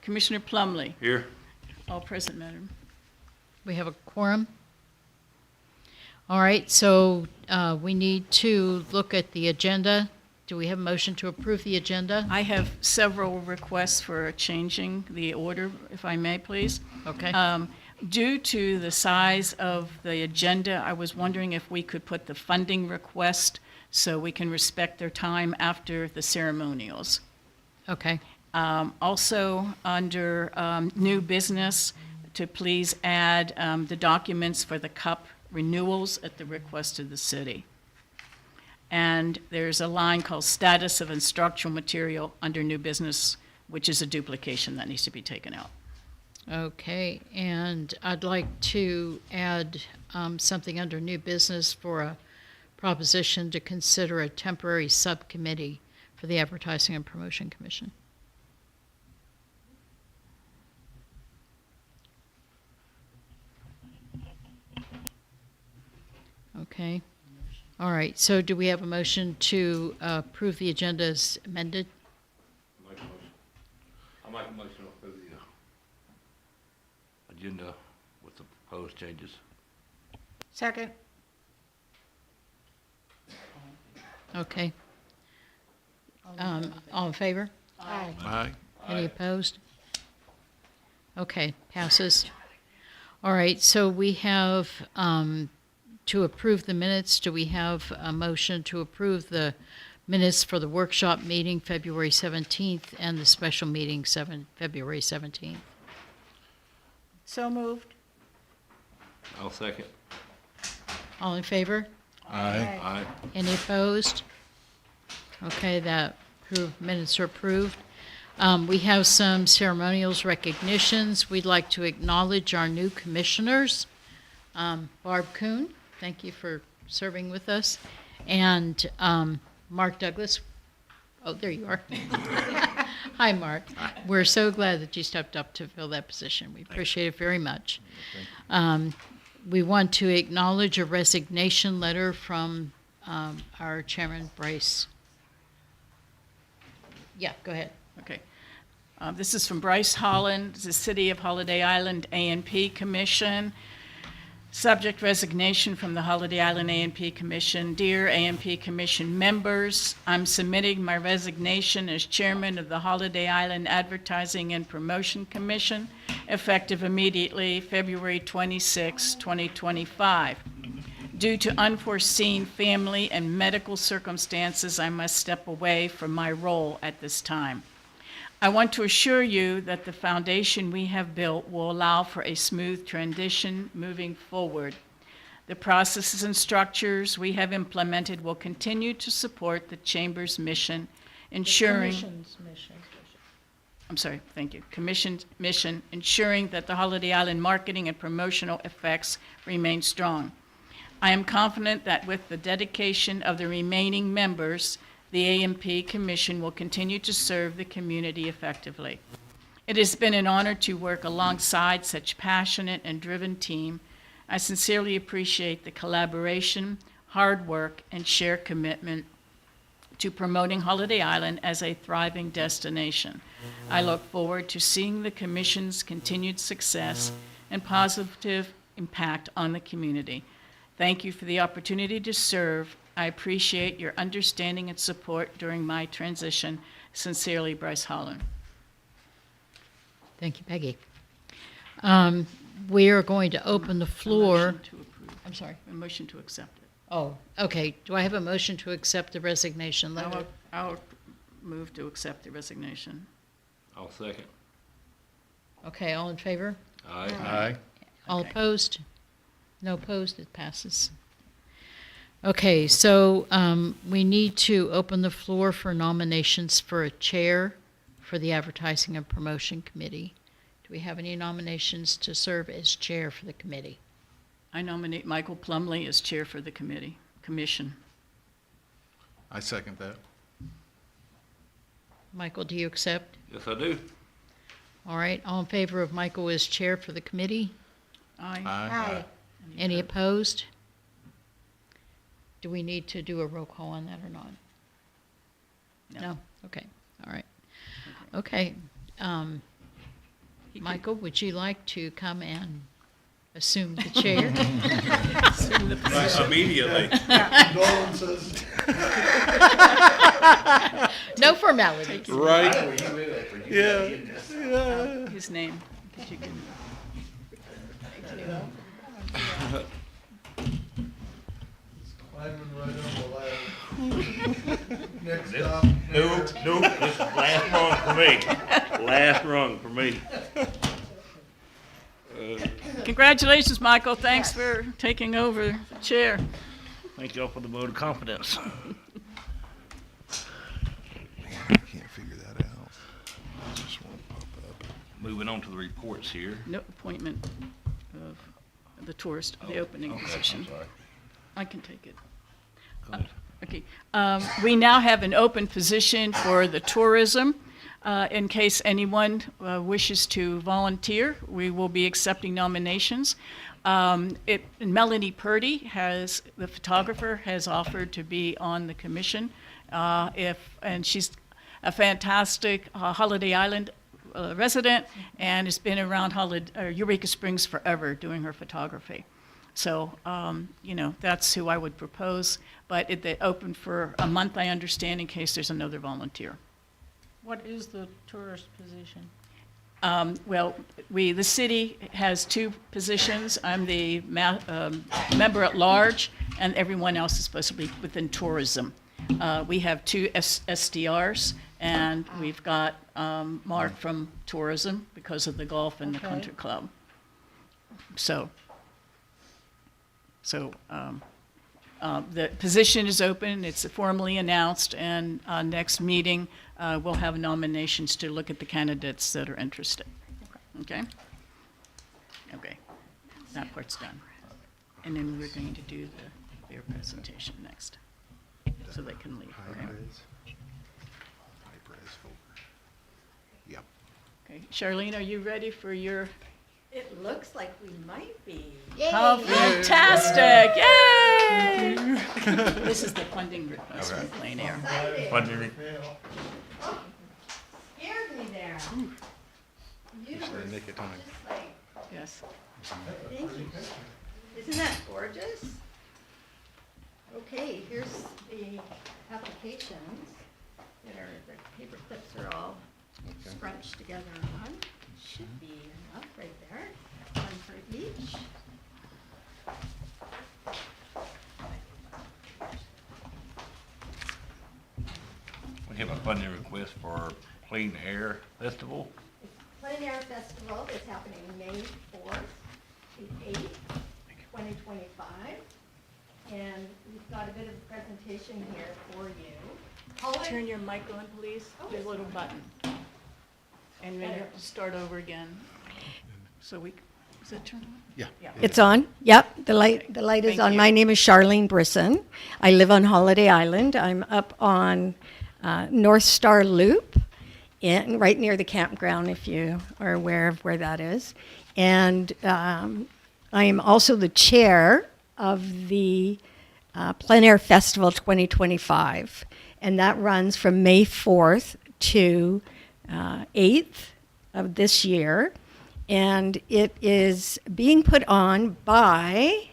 Commissioner Plumley. Here. All present, madam. We have a quorum. All right, so we need to look at the agenda. Do we have a motion to approve the agenda? I have several requests for changing the order, if I may, please. Okay. Due to the size of the agenda, I was wondering if we could put the funding request so we can respect their time after the ceremonials. Okay. Also, under new business, to please add the documents for the CUP renewals at the request of the city. And there's a line called status of instructional material under new business, which is a duplication that needs to be taken out. Okay, and I'd like to add something under new business for a proposition to consider a temporary subcommittee for the Advertising and Promotion Commission. Okay. All right, so do we have a motion to approve the agenda as amended? I'll make a motion to approve the agenda with the proposed changes. Second. Okay. All in favor? Aye. Aye. Any opposed? Okay, passes. All right, so we have to approve the minutes. Do we have a motion to approve the minutes for the workshop meeting February 17th and the special meeting February 17th? So moved. I'll second. All in favor? Aye. Aye. Any opposed? Okay, that minutes are approved. We have some ceremonials recognitions. We'd like to acknowledge our new commissioners. Barb Kuhn, thank you for serving with us. And Mark Douglas. Oh, there you are. Hi, Mark. We're so glad that you stepped up to fill that position. We appreciate it very much. We want to acknowledge a resignation letter from our chairman, Bryce. Yeah, go ahead. Okay. This is from Bryce Holland, the City of Holiday Island A&P Commission. Subject: resignation from the Holiday Island A&P Commission. Dear A&P Commission members, I'm submitting my resignation as chairman of the Holiday Island Advertising and Promotion Commission, effective immediately February 26, 2025. Due to unforeseen family and medical circumstances, I must step away from my role at this time. I want to assure you that the foundation we have built will allow for a smooth transition moving forward. The processes and structures we have implemented will continue to support the Chamber's mission, ensuring... Commission's mission. I'm sorry, thank you. Commission's mission, ensuring that the Holiday Island marketing and promotional effects remain strong. I am confident that with the dedication of the remaining members, the A&P Commission will continue to serve the community effectively. It has been an honor to work alongside such passionate and driven team. I sincerely appreciate the collaboration, hard work, and shared commitment to promoting Holiday Island as a thriving destination. I look forward to seeing the Commission's continued success and positive impact on the community. Thank you for the opportunity to serve. I appreciate your understanding and support during my transition. Sincerely, Bryce Holland. Thank you, Peggy. We are going to open the floor. A motion to approve. I'm sorry. A motion to accept it. Oh, okay. Do I have a motion to accept the resignation letter? I'll move to accept the resignation. I'll second. Okay, all in favor? Aye. Aye. All Okay. opposed? No opposed, it passes. Okay, so we need to open the floor for nominations for a chair for the Advertising and Promotion Committee. Do we have any nominations to serve as chair for the committee? I nominate Michael Plumley as chair for the commission. I second that. Michael, do you accept? Yes, I do. All right, all in favor of Michael as chair for the committee? Aye. Aye. Any opposed? Do we need to do a roll call on that or not? No. Okay, all right. Okay, Michael, would you like to come and assume the chair? Immediately. No formalities. Right? His name. If you can- Climbing right on the ladder. Next stop. Nope, this is last rung for me. Last rung for me. Congratulations, Michael. Thanks for taking over the chair. Thank y'all for the vote of confidence. I can't figure that out. It just won't pop up. Moving on to the reports here. No appointment of the tourist, the opening Okay, position. I'm sorry. I can take it. Go ahead. Okay. We now have an open position for the tourism. In case anyone wishes to volunteer, we will be accepting nominations. Melanie Purdy the photographer, has offered to be on the commission. And she's a fantastic Holiday Island resident and has been around Eureka Springs forever doing her photography. So, that's who I would propose, but they open for a month, I understand, in case there's another volunteer. What is the tourist position? Well, the city has two positions. I'm the member at large, and everyone else is supposed to be within tourism. We have two SDRs, and we've got Mark from tourism because of the golf and the Okay. country club. So the position is open, it's formally announced, and next meeting, we'll have nominations to look at the candidates that are interested. Okay? Okay, that part's done. And then we're going to do their presentation next, so they can leave, okay? High-res folder. Yep. Okay, Charlene, are you ready for your, It looks like we might be. oh, fantastic, yay! This is the funding request for Plain Air. Excited. Scared me there. You Just were in the nick of time. just like, Yes. thank you. Isn't that gorgeous? Okay, here's the applications. There, the paper clips are all scrunched together in one. Should be enough right there. One for each. We have a funding request for Clean Air Festival. Plein Air Festival that's happening May 4th to 8th, 2025. And we've got a bit of a presentation here for you. Turn your mic on, please, the little button. And then you have to start over again. So is it turned on? Yeah. Yeah. It's on. Yep, the light is Thank on. you. My name is Charlene Brisson. I live on Holiday Island. I'm up on North Star Loop, right near the campground, if you are aware of where that is. And I am also the chair of the Plein Air Festival 2025, and that runs from May 4th to 8th of this year. And it is being put on by,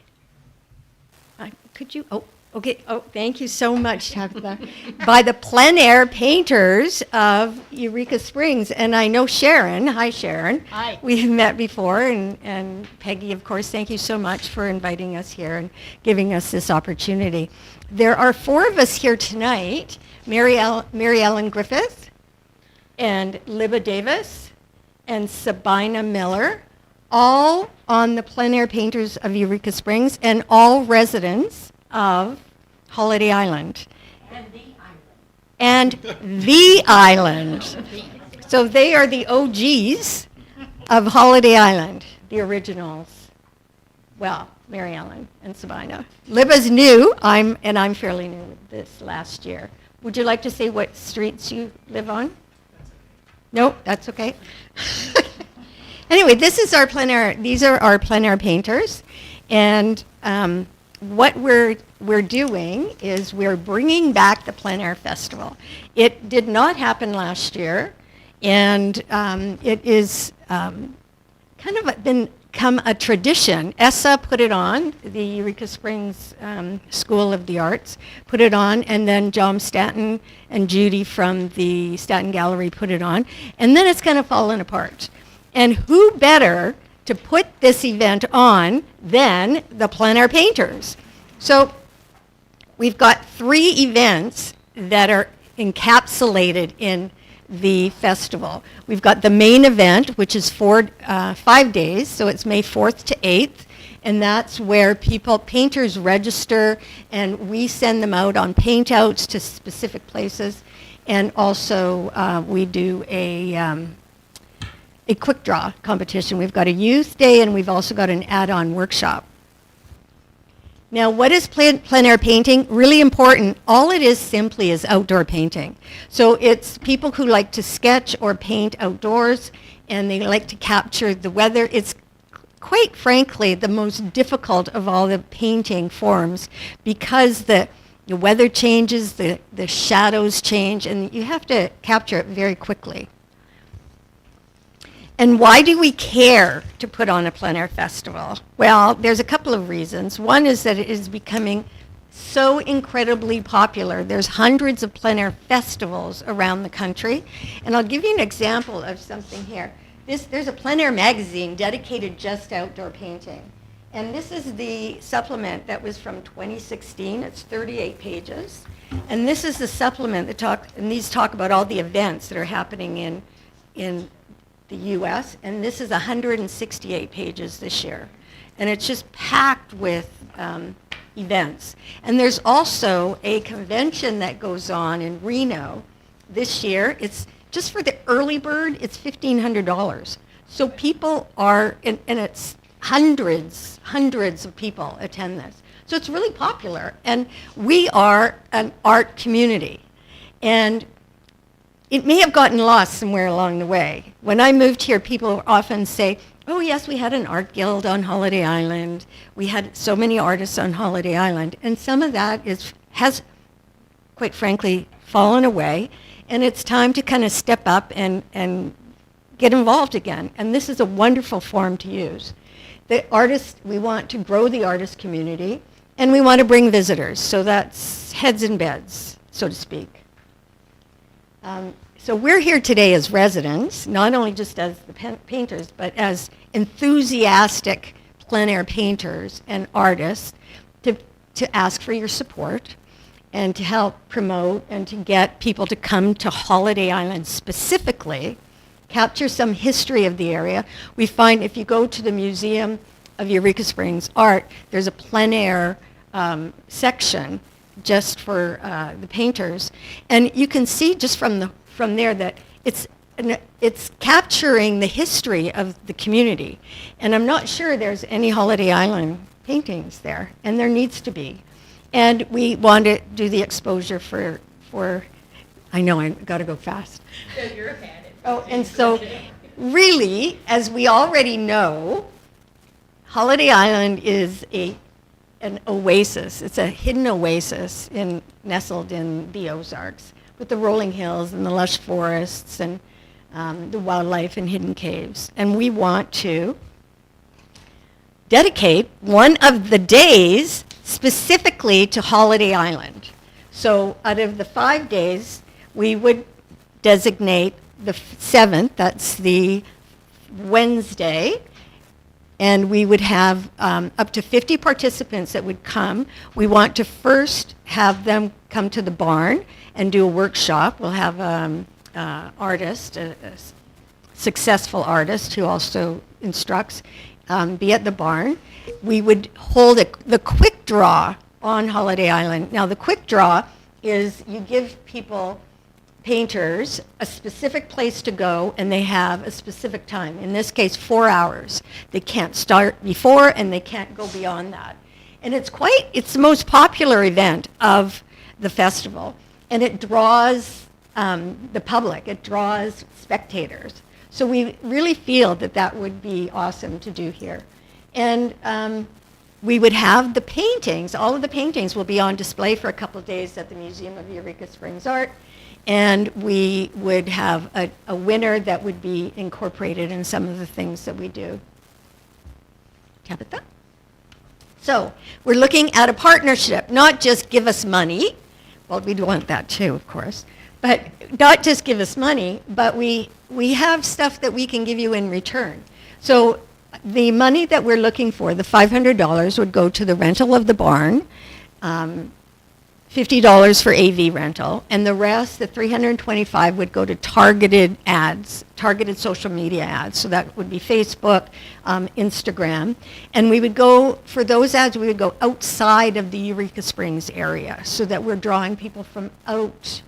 thank you so much, Tabitha, by the Plein Air Painters of Eureka Springs. And I know Sharon, hi Sharon. Hi. We've met before, and Peggy, of course, thank you so much for inviting us here and giving us this opportunity. There are four of us here tonight, Mary Ellen Griffith, and Libba Davis, and Sabina Miller, all on the Plein Air Painters of Eureka Springs, and all residents of Holiday Island. And the island. So they are the OGs of Holiday Island, the originals. Well, Mary Ellen and Sabina. Libba's new, I'm fairly new with this last year. Would you like to say what streets you live on? No, that's okay. Anyway, this is our plein air. These are our plein air painters, and what we're doing is we're bringing back the Plein Air Festival. It did not happen last year, And it is kind of become a tradition. ESSA put it on, the Eureka Springs School of the Arts put it on, and then John Stanton and Judy from the Stanton Gallery put it on, and then it's kind of fallen apart. And who better to put this event on than the plein air painters? So we've got 3 events that are encapsulated in the festival. We've got the main event, which is 5 days, so it's May 4th to 8th, and that's where painters register, and we send them out on paint outs to specific places, and also we do a quick draw competition. We've got a youth day, and we've also got an add-on workshop. Now, what is plein air painting? Really important. All it is simply is outdoor painting. So it's people who like to sketch or paint outdoors, and they like to capture the weather. It's quite frankly the most difficult of all the painting forms because the weather changes, the shadows change, and you have to capture it very quickly. And why do we care to put on a plein air festival? Well, there's a couple of reasons. One is that it is becoming so incredibly popular. There's hundreds of plein air festivals around the country. And I'll give you an example of something here. There's a plein air magazine dedicated just to outdoor painting. And this is the supplement that was from 2016. It's 38 pages. And this is the supplement that these talk about all the events that are happening in the U.S., and this is 168 pages this year. And it's just packed with events. And there's also a convention that goes on in Reno this year. It's just for the early bird, it's $1,500. So people are, and it's hundreds of people attend this. So it's really popular. And we are an art community. And it may have gotten lost somewhere along the way. When I moved here, people often say, oh yes, we had an art guild on Holiday Island. We had so many artists on Holiday Island. And some of that has, quite frankly, fallen away. And it's time to kind of step up and get involved again. And this is a wonderful forum to use. The artists, we want to grow the artist community, and we want to bring visitors. So that's heads in beds, so to speak. So we're here today as residents, not only just as the painters, but as enthusiastic plein air painters and artists to ask for your support and to help promote and to get people to come to Holiday Island specifically, capture some history of the area. We find if you go to the Museum of Eureka Springs Art, there's a plein air section just for the painters. And you can see just from there that it's capturing the history of the community. And I'm not sure there's any Holiday Island paintings there, and there needs to be. And we want to do the exposure for I know I've got to go fast. No, you're a fan. Oh, and so really, as we already know, Holiday Island is an oasis. It's a hidden oasis nestled in the Ozarks with the rolling hills and the lush forests and the wildlife and hidden caves. And we want to dedicate one of the days specifically to Holiday Island. So out of the 5 days, we would designate the 7th, that's the Wednesday, and we would have up to 50 participants that would come. We want to first have them come to the barn and do a workshop. We'll have an artist, a successful artist who also instructs, be at the barn. We would hold the quick draw on Holiday Island. Now the quick draw is you give people, painters, a specific place to go, and they have a specific time. In this case, 4 hours. They can't start before, and they can't go beyond that. And it's the most popular event of the festival, and it draws the public. It draws spectators. So we really feel that would be awesome to do here. And we would have the paintings. All of the paintings will be on display for a couple of days at the Museum of Eureka Springs Art. And we would have a winner that would be incorporated in some of the things that we do. Tabitha? So we're looking at a partnership, not just give us money. Well, we'd want that too, of course. But not just give us money, but we have stuff that we can give you in return. So the money that we're looking for, the $500, would go to the rental of the barn, $50 for AV rental, and the rest, the $325, would go to targeted ads, targeted social media ads. So that would be Facebook, Instagram. And we would go, for those ads, we would go outside of the Eureka Springs area so that we're drawing people from out,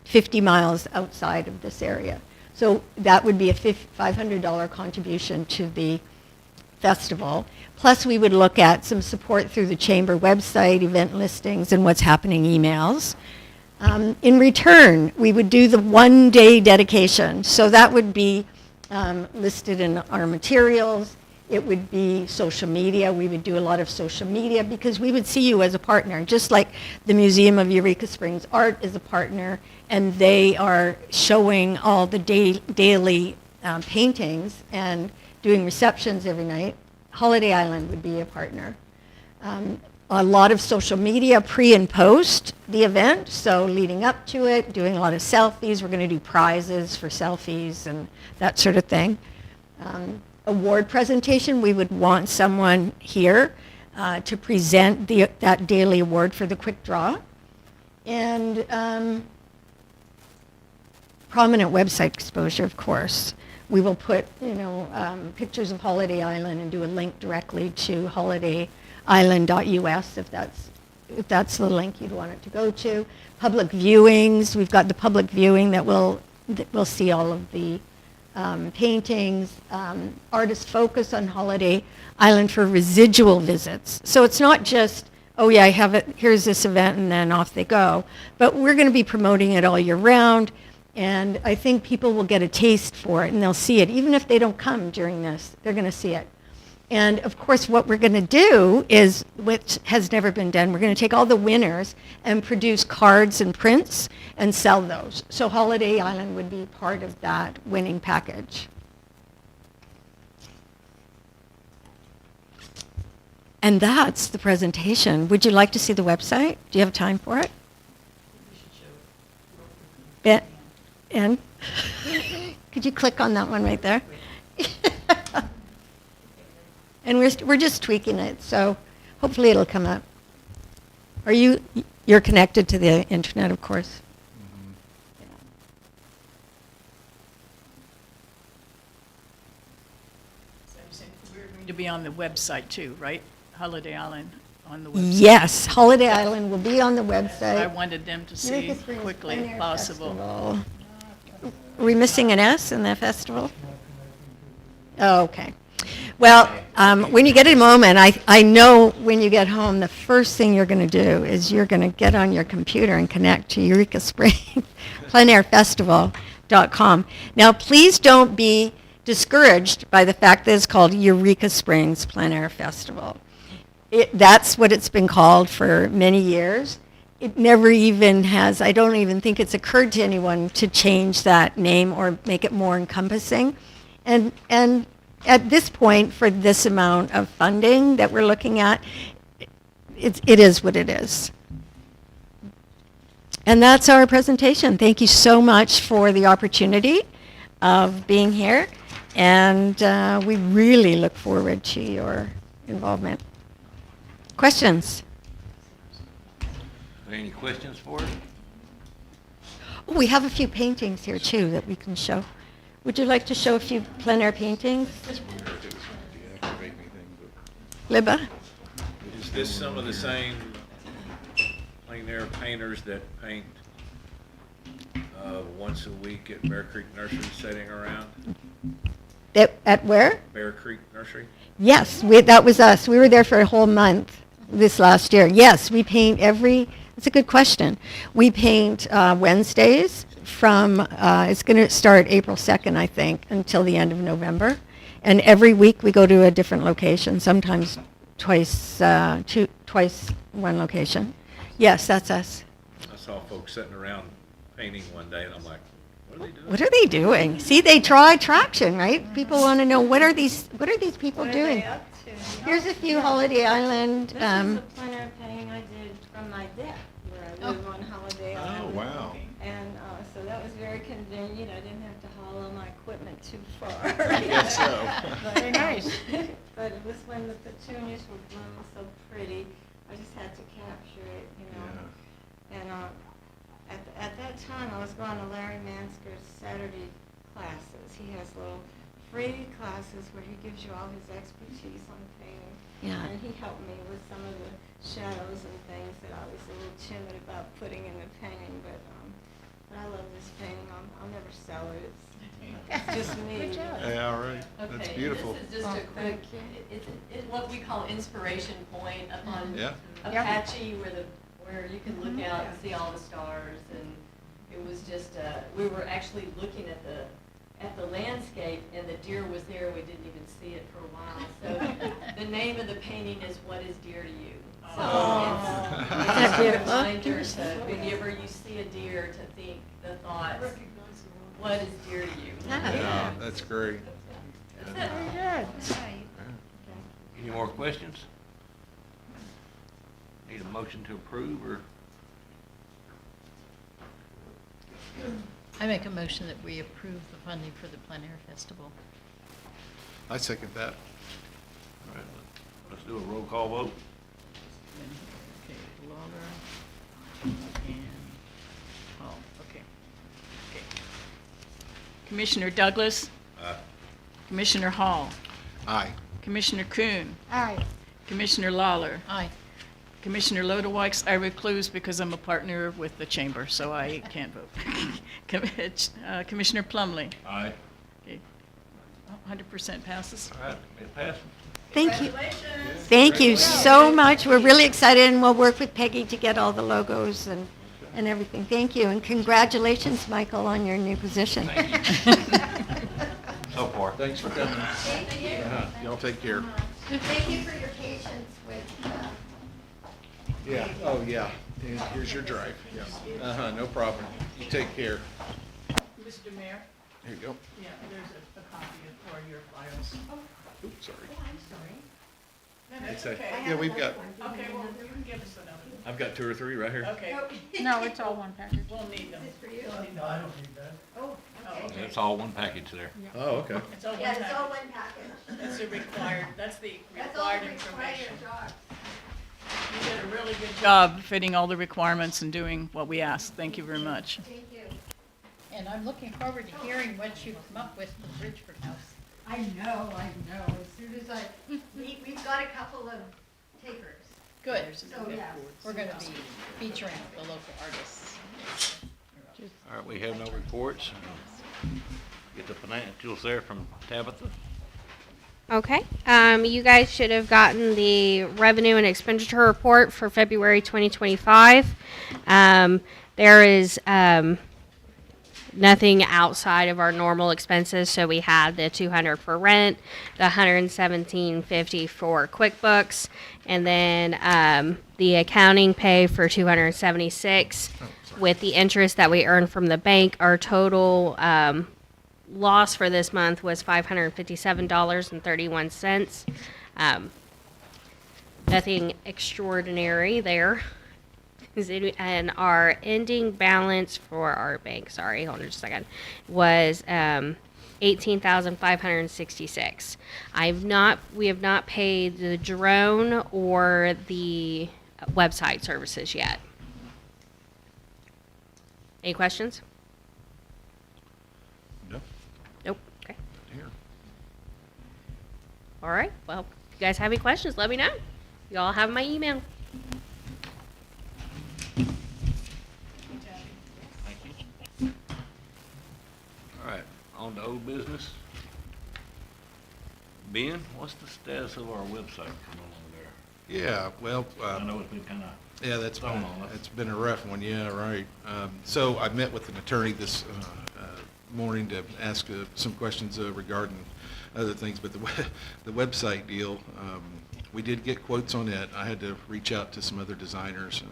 50 miles outside of this area. So that would be a $500 contribution to the festival. Plus, we would look at some support through the chamber website, event listings, and what's happening emails. In return, we would do the one-day dedication. So that would be listed in our materials. It would be social media. We would do a lot of social media because we would see you as a partner, just like the Museum of Eureka Springs Art is a partner, and they are showing all the daily paintings and doing receptions every night. Holiday Island would be a partner. A lot of social media pre and post the event, so leading up to it, doing a lot of selfies. We're going to do prizes for selfies and that sort of thing. Award presentation, we would want someone here to present that daily award for the quick draw. And prominent website exposure, of course. We will put, pictures of Holiday Island and do a link directly to holidayisland.us if that's the link you'd want it to go to. Public viewings, we've got the public viewing that will see all of the paintings. Artist focus on Holiday Island for residual visits. So it's not just, oh yeah, I have it, here's this event, and then off they go. But we're going to be promoting it all year round. And I think people will get a taste for it, and they'll see it. Even if they don't come during this, they're going to see it. And, of course, what we're going to do is, which has never been done, we're going to take all the winners and produce cards and prints and sell those. So Holiday Island would be part of that winning package. And that's the presentation. Would you like to see the website? Do you have time for it? And could you click on that one right there? And we're just tweaking it, so hopefully it'll come up. You're connected to the internet, of course. We're going to be on the website too, right? Holiday Island on the website. Yes, Holiday Island will be on the I website. wanted them to Eureka see Springs quickly Plein if Air possible. Festival. Are we missing an S in that festival? Oh, okay. Well, when you get a moment, I know when you get home, the first thing you're going to do is you're going to get on your computer and connect to Eureka Springs Plein Air Festival.com. Now, please don't be discouraged by the fact that it's called Eureka Springs Plein Air Festival. That's what it's been called for many years. It never even has, I don't even think it's occurred to anyone to change that name or make it more encompassing. And at this point, for this amount of funding that we're looking at, it is what it is. And that's our presentation. Thank you so much for the opportunity of being here. And we really look forward to your involvement. Questions? Are there any questions for us? Oh, we have a few paintings here, too, that we can show. Would you like to show a few plein air paintings? Libba? Is this some of the same plein air painters that paint once a week at Bear Creek Nursery sitting around? At where? Bear Creek Nursery? Yes, that was us. We were there for a whole month this last year. Yes, we paint it's a good question. We paint Wednesdays from, it's going to start April 2nd, I think, until the end of November. And every week we go to a different location, sometimes twice one location. Yes, that's us. saw folks sitting around painting one day, and I'm like, what are they doing? What are they doing? See, they draw attraction, right? People want to know, what are these people doing? Here's a few Holiday Island, This is a plein air painting I did from my deck where I live on Holiday Oh, Island. wow. And so that was very convenient. I didn't have to haul all my equipment too far. I guess so. Very nice. But it was when the petunias were blooming so pretty. I just had to capture it, you know. And at that time, I was going to Larry Mansker's Saturday classes. He has little free classes where he gives you all his expertise on painting. Yeah. And he helped me with some of the shadows and things that I was a little timid about putting in the painting. But I love this painting. I'll never sell it. It's just me. Good job. Yeah, all right. That's Okay, beautiful. This is just a quick, it's what we call inspiration point up on Yeah. Apache where you can look out and see all the stars. And it was just, we were actually looking at the landscape and the deer was there. We didn't even see it for a while. So the name of the painting is What is Dear to You? So it's a reminder to, whenever you see a deer, to think the thoughts, what is dear to you? Yeah, that's great. That's it. Very good. Any more questions? Need a motion to approve, or? I make a motion that we approve the funding for the plein air festival. I second that. All right, let's do a roll call vote. Okay, Lawler and Hall, okay. Commissioner Douglas, Commissioner Hall, Aye. Commissioner Kuhn, Aye. Commissioner Lawler, Aye. Commissioner Lodewijk. I recluse because I'm a partner with the chamber, so I can't vote. Commissioner Plumley. Aye. Okay. 100% passes. All right, it passes. Thank you. Thank you so much. We're really excited, and we'll work with Peggy to get all the logos and everything. Thank you, and congratulations, Michael, on your new position. So far. Thanks for coming. Thank you. Y'all take care. Thank you for your patience with, Yeah, oh, yeah. And here's your drive. Yeah. Uh-huh, no problem. You take care. Mr. Mayor? Here you go. Yeah, there's a copy for your files. Oops, sorry. No, that's It's a- okay. Yeah, we've got, Okay, well, you can give us another. I've got 2 or 3 right here. Okay, No, it's all one package. we'll need them. No, I don't need that. Oh, okay. It's all one package there. Oh, okay. It's all one yeah, it's all package. one package. That's the required, that's the That's all required required information. jobs. You did a really good job fitting all the requirements and doing what we asked. Thank you very much. Thank you. And I'm looking forward to hearing what you've come up with for Bridgeford House. I know. As soon as we've got a couple of takers. Good. So, yeah. We're going to be featuring the local artists. All right, we have no reports. Get the financials there from Tabitha. Okay. You guys should have gotten the revenue and expenditure report for February 2025. There is nothing outside of our normal expenses. So we had the $200 for rent, the $117.50 for QuickBooks, and then the accounting pay for $276. With the interest that we earned from the bank, our total loss for this month was $557.31. Nothing extraordinary there. And our ending balance for our bank, sorry, hold on just a second, was $18,566. We have not paid the drone or the website services yet. Any questions? no, Nope. Okay. here. All right. Well, if you guys have any questions, let me know. You all have my email. Thank you. All right, on to old business. Ben, what's the status of our website coming along there? Yeah, well, I know it's been kind of, yeah, that's Thrown been, on us. it's been a rough one, yeah, right. So I met with an attorney this morning to ask some questions regarding other things, but the website deal, we did get quotes on it. I had to reach out to some other designers,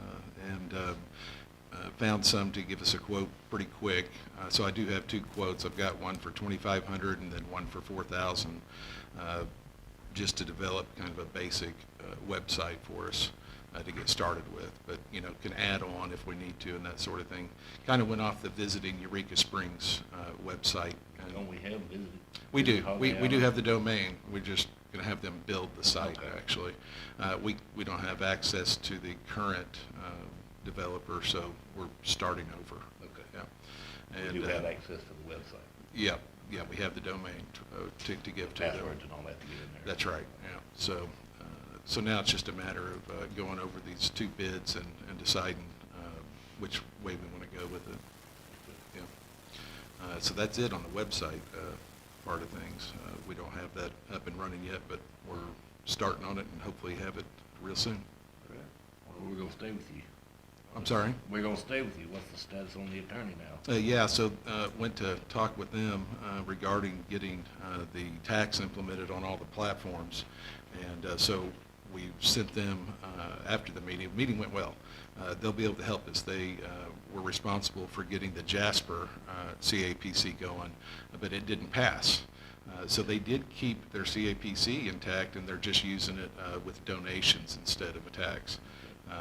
and found some to give us a quote pretty quick. So I do have 2 quotes. I've got one for $2,500 and then one for $4,000, just to develop kind of a basic website for us to get started with. But, can add on if we need to and that sort of thing. Kind of went off the Visiting Eureka Springs website. And Don't we have visited? we do. We do Holiday have the domain. We're just going to have them build the site, Okay. actually. We don't have access to the current developer, so we're starting over. Okay. Yeah. Island? We do have access to the website. Yeah, we have the domain to give to them. Passwords and all that to get in there. That's right, yeah. So now it's just a matter of going over these 2 bids and deciding which way we want to go with it. Yeah. So that's it on the website part of things. We don't have that up and running yet, but we're starting on it and hopefully have it real soon. Well, we're gonna stay with you. I'm sorry? We're gonna stay with you. What's the status on the attorney now? Yeah, so went to talk with them regarding getting the tax implemented on all the platforms. And so we sent them, after the meeting went well. They'll be able to help us. They were responsible for getting the Jasper CAPC going, but it didn't pass. So they did keep their CAPC intact, and they're just using it with donations instead of a tax.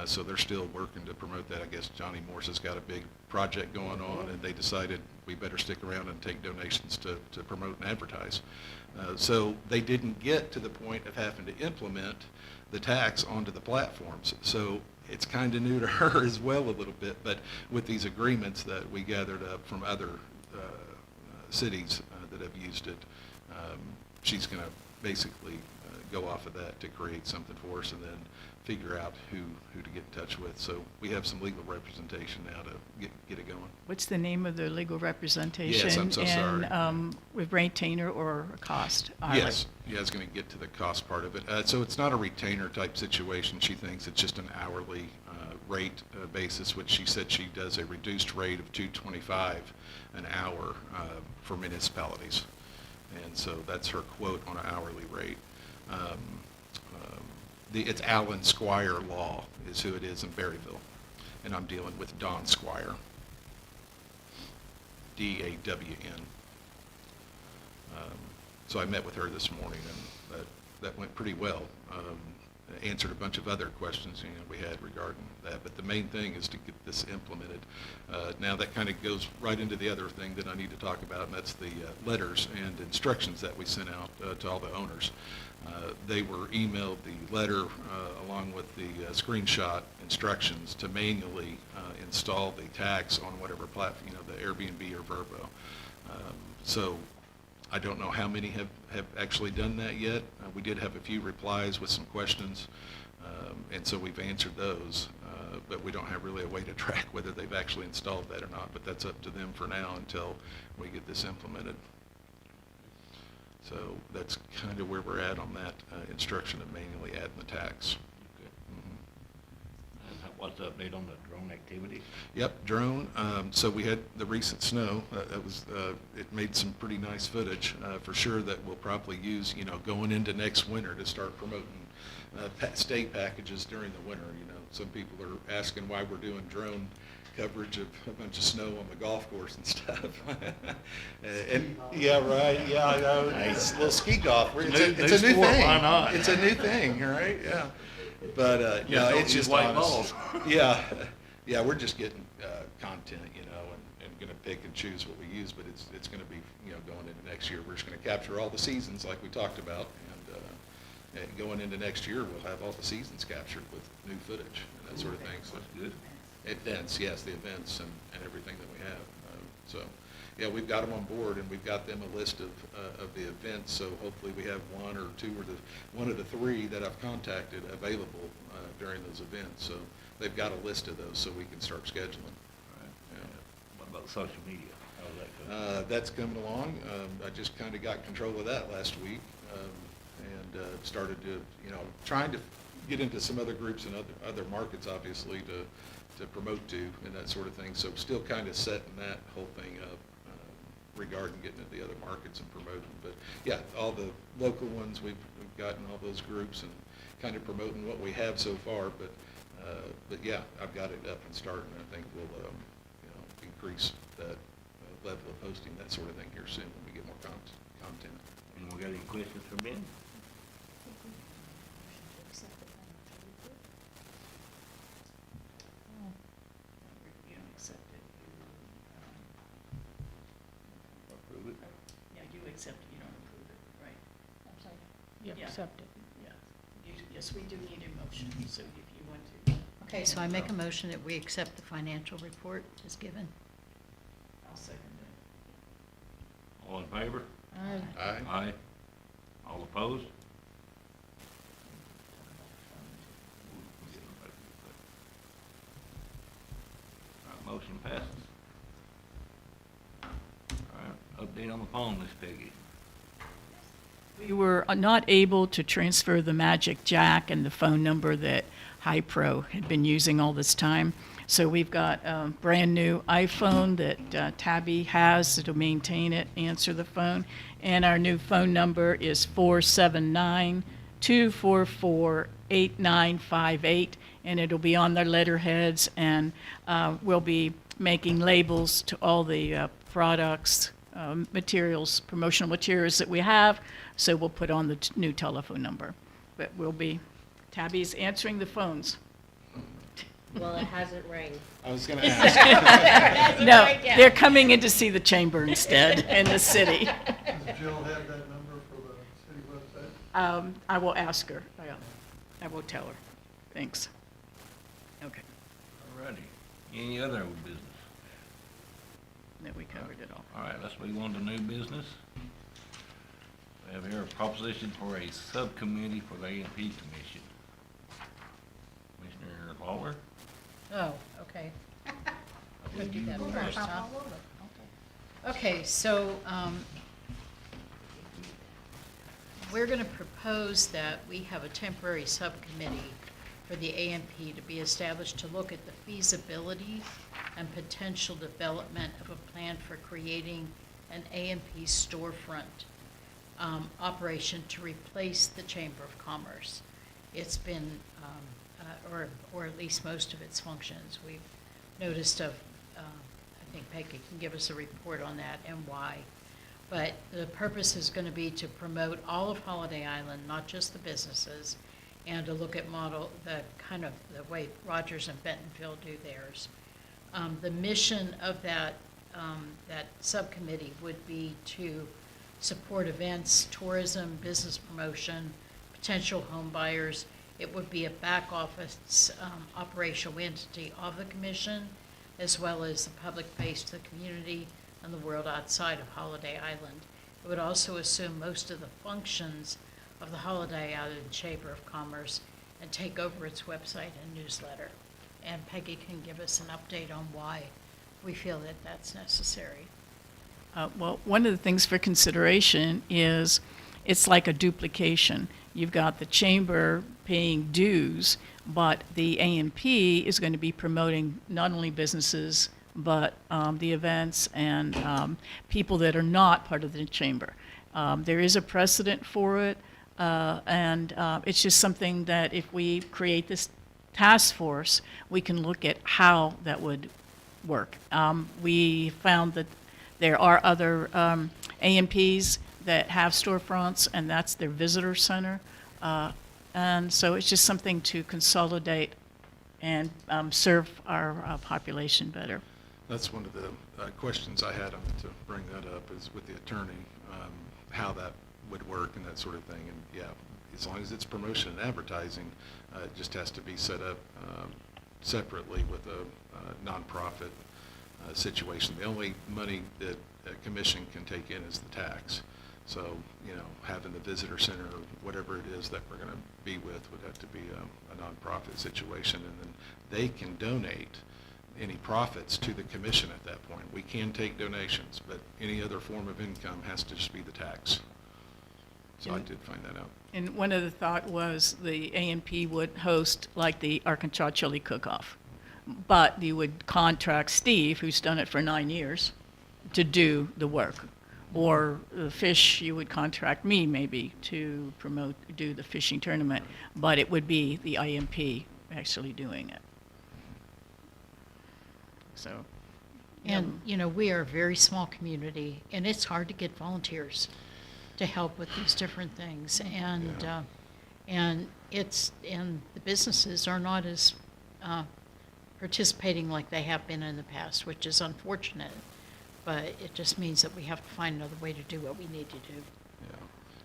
So they're still working to promote that. I guess Johnny Morse has got a big project going on, and they decided we better stick around and take donations to promote and advertise. So they didn't get to the point of having to implement the tax onto the platforms. So it's kind of new to her as well a little bit, but with these agreements that we gathered up from other cities that have used it, she's going to basically go off of that to create something for us and then figure out who to get in touch with. So we have some legal representation now to get it going. What's the name of the legal representation? Yes, I'm so sorry. And with retainer or a cost? Yes, yeah, I was going to get to the cost part of it. So it's not a retainer type situation. She thinks it's just an hourly rate basis, which she said she does a reduced rate of $2.25 an hour for municipalities. And so that's her quote on an hourly rate. It's Alan Squire Law is who it is in Berryville, and I'm dealing with Dawn Squire, D-A-W-N. So I met with her this morning, and that went pretty well. Answered a bunch of other questions we had regarding that, but the main thing is to get this implemented. Now that kind of goes right into the other thing that I need to talk about, and that's the letters and instructions that we sent out to all the owners. They were emailed the letter along with the screenshot instructions to manually install the tax on whatever platform, the Airbnb or Vrbo. So I don't know how many have actually done that yet. We did have a few replies with some questions, and so we've answered those, but we don't have really a way to track whether they've actually installed that or not, but that's up to them for now until we get this implemented. So that's kind of where we're at on that instruction of manually adding the tax. And what's the update on the drone activity? Yep, drone. So we had the recent snow. It made some pretty nice footage for sure that we'll probably use, going into next winter to start promoting state packages during the winter. Some people are asking why we're doing drone coverage of a bunch of snow on the golf course and stuff. And yeah, right. Yeah, I know. It's a little ski golf. It's a new sport, thing. why not? It's a new thing, right? Yeah. But no, don't it's use just white honest. balls. Yeah, we're just getting content, and going to pick and choose what we use. But it's going to be, going into next year, we're just going to capture all the seasons like we talked about, and going into next year, we'll have all the seasons captured with new footage and that sort of thing. So That's good. events, yes, the events and everything that we have. So, yeah, we've got them on board, and we've got them a list of the events. So hopefully we have one or two or one of the three that I've contacted available during those events. So they've got a list of those, so we can start scheduling. Yeah. What about social media? How's that going? That's coming along. I just kind of got control of that last week, and started to, trying to get into some other groups and other markets, obviously, to promote to and that sort of thing. So still kind of setting that whole thing up regarding getting into the other markets and promoting. But yeah, all the local ones, we've gotten all those groups and kind of promoting what we have so far. But But yeah, I've got it up and starting. I think we'll, increase that level of posting, that sort of thing here soon when we get more content. And we got any questions for Ben? You don't accept it, Approve it? yeah, you accept it, you don't approve it, right? I'm sorry. You Yeah. accept it. Yeah. Yes, we do need a motion, so if you want to. Okay, so I make a motion that we accept the financial report as given. I'll second that. All in favor? Aye. Aye. All opposed? All right, motion passes. All right, update on the phone, Miss Peggy. We were not able to transfer the Magic Jack and the phone number that HiPro had been using all this time. So we've got a brand-new iPhone that Tabby has to maintain it, answer the phone. And our new phone number is 479-244-8958. And it'll be on their letterheads, and we'll be making labels to all the products, materials, promotional materials that we have. So we'll put on the new telephone number. But Tabby's answering the phones. Well, it hasn't rang. I was gonna ask. No, they're coming in to see the chamber instead in the city. Does Jill have that number for the city website? I will ask her. I will tell her. Thanks. Okay, All righty. Any other old business? that we covered it all. All right, let's move on to new business. We have here a proposition for a subcommittee for the A&P Commission. Commissioner Lawler? Oh, okay. We'll do that first, huh? Okay, so, we're gonna propose that we have a temporary subcommittee for the A&P to be established to look at the feasibility and potential development of a plan for creating an A&P storefront operation to replace the Chamber of Commerce. It's been, or at least most of its functions, we've noticed of, I think Peggy can give us a report on that and why. But the purpose is going to be to promote all of Holiday Island, not just the businesses, and to look at the way Rogers and Bentonville do theirs. The mission of that subcommittee would be to support events, tourism, business promotion, potential home buyers. It would be a back office operational entity of the commission, as well as the public face to the community and the world outside of Holiday Island. It would also assume most of the functions of the Holiday Island Chamber of Commerce and take over its website and newsletter. And Peggy can give us an update on why we feel that that's necessary. Well, one of the things for consideration is it's like a duplication. You've got the chamber paying dues, but the A&P is going to be promoting not only businesses, but the events and people that are not part of the chamber. There is a precedent for it, and it's just something that if we create this task force, we can look at how that would work. We found that there are other A&Ps that have storefronts, and that's their visitor center. And so it's just something to consolidate and serve our population better. That's one of the questions I had to bring that up is with the attorney, how that would work and that sort of thing. And yeah, as long as it's promotion and advertising, it just has to be set up separately with a nonprofit situation. The only money that a commission can take in is the tax. So, having the visitor center or whatever it is that we're going to be with would have to be a nonprofit situation, and then they can donate any profits to the commission at that point. We can take donations, but any other form of income has to just be the tax. So I did find that out. And one of the thought was the A&P would host like the Arkansas Chili Cook-Off. But you would contract Steve, who's done it for 9 years, to do the work. Or the fish, you would contract me maybe to do the fishing tournament. But it would be the A&P actually doing it. So. And, you know, we are a very small community, and it's hard to get volunteers to help with these different things. And, and the businesses are not as participating like they have been in the past, which is unfortunate. But it just means that we have to find another way to do what we need to do. Yeah.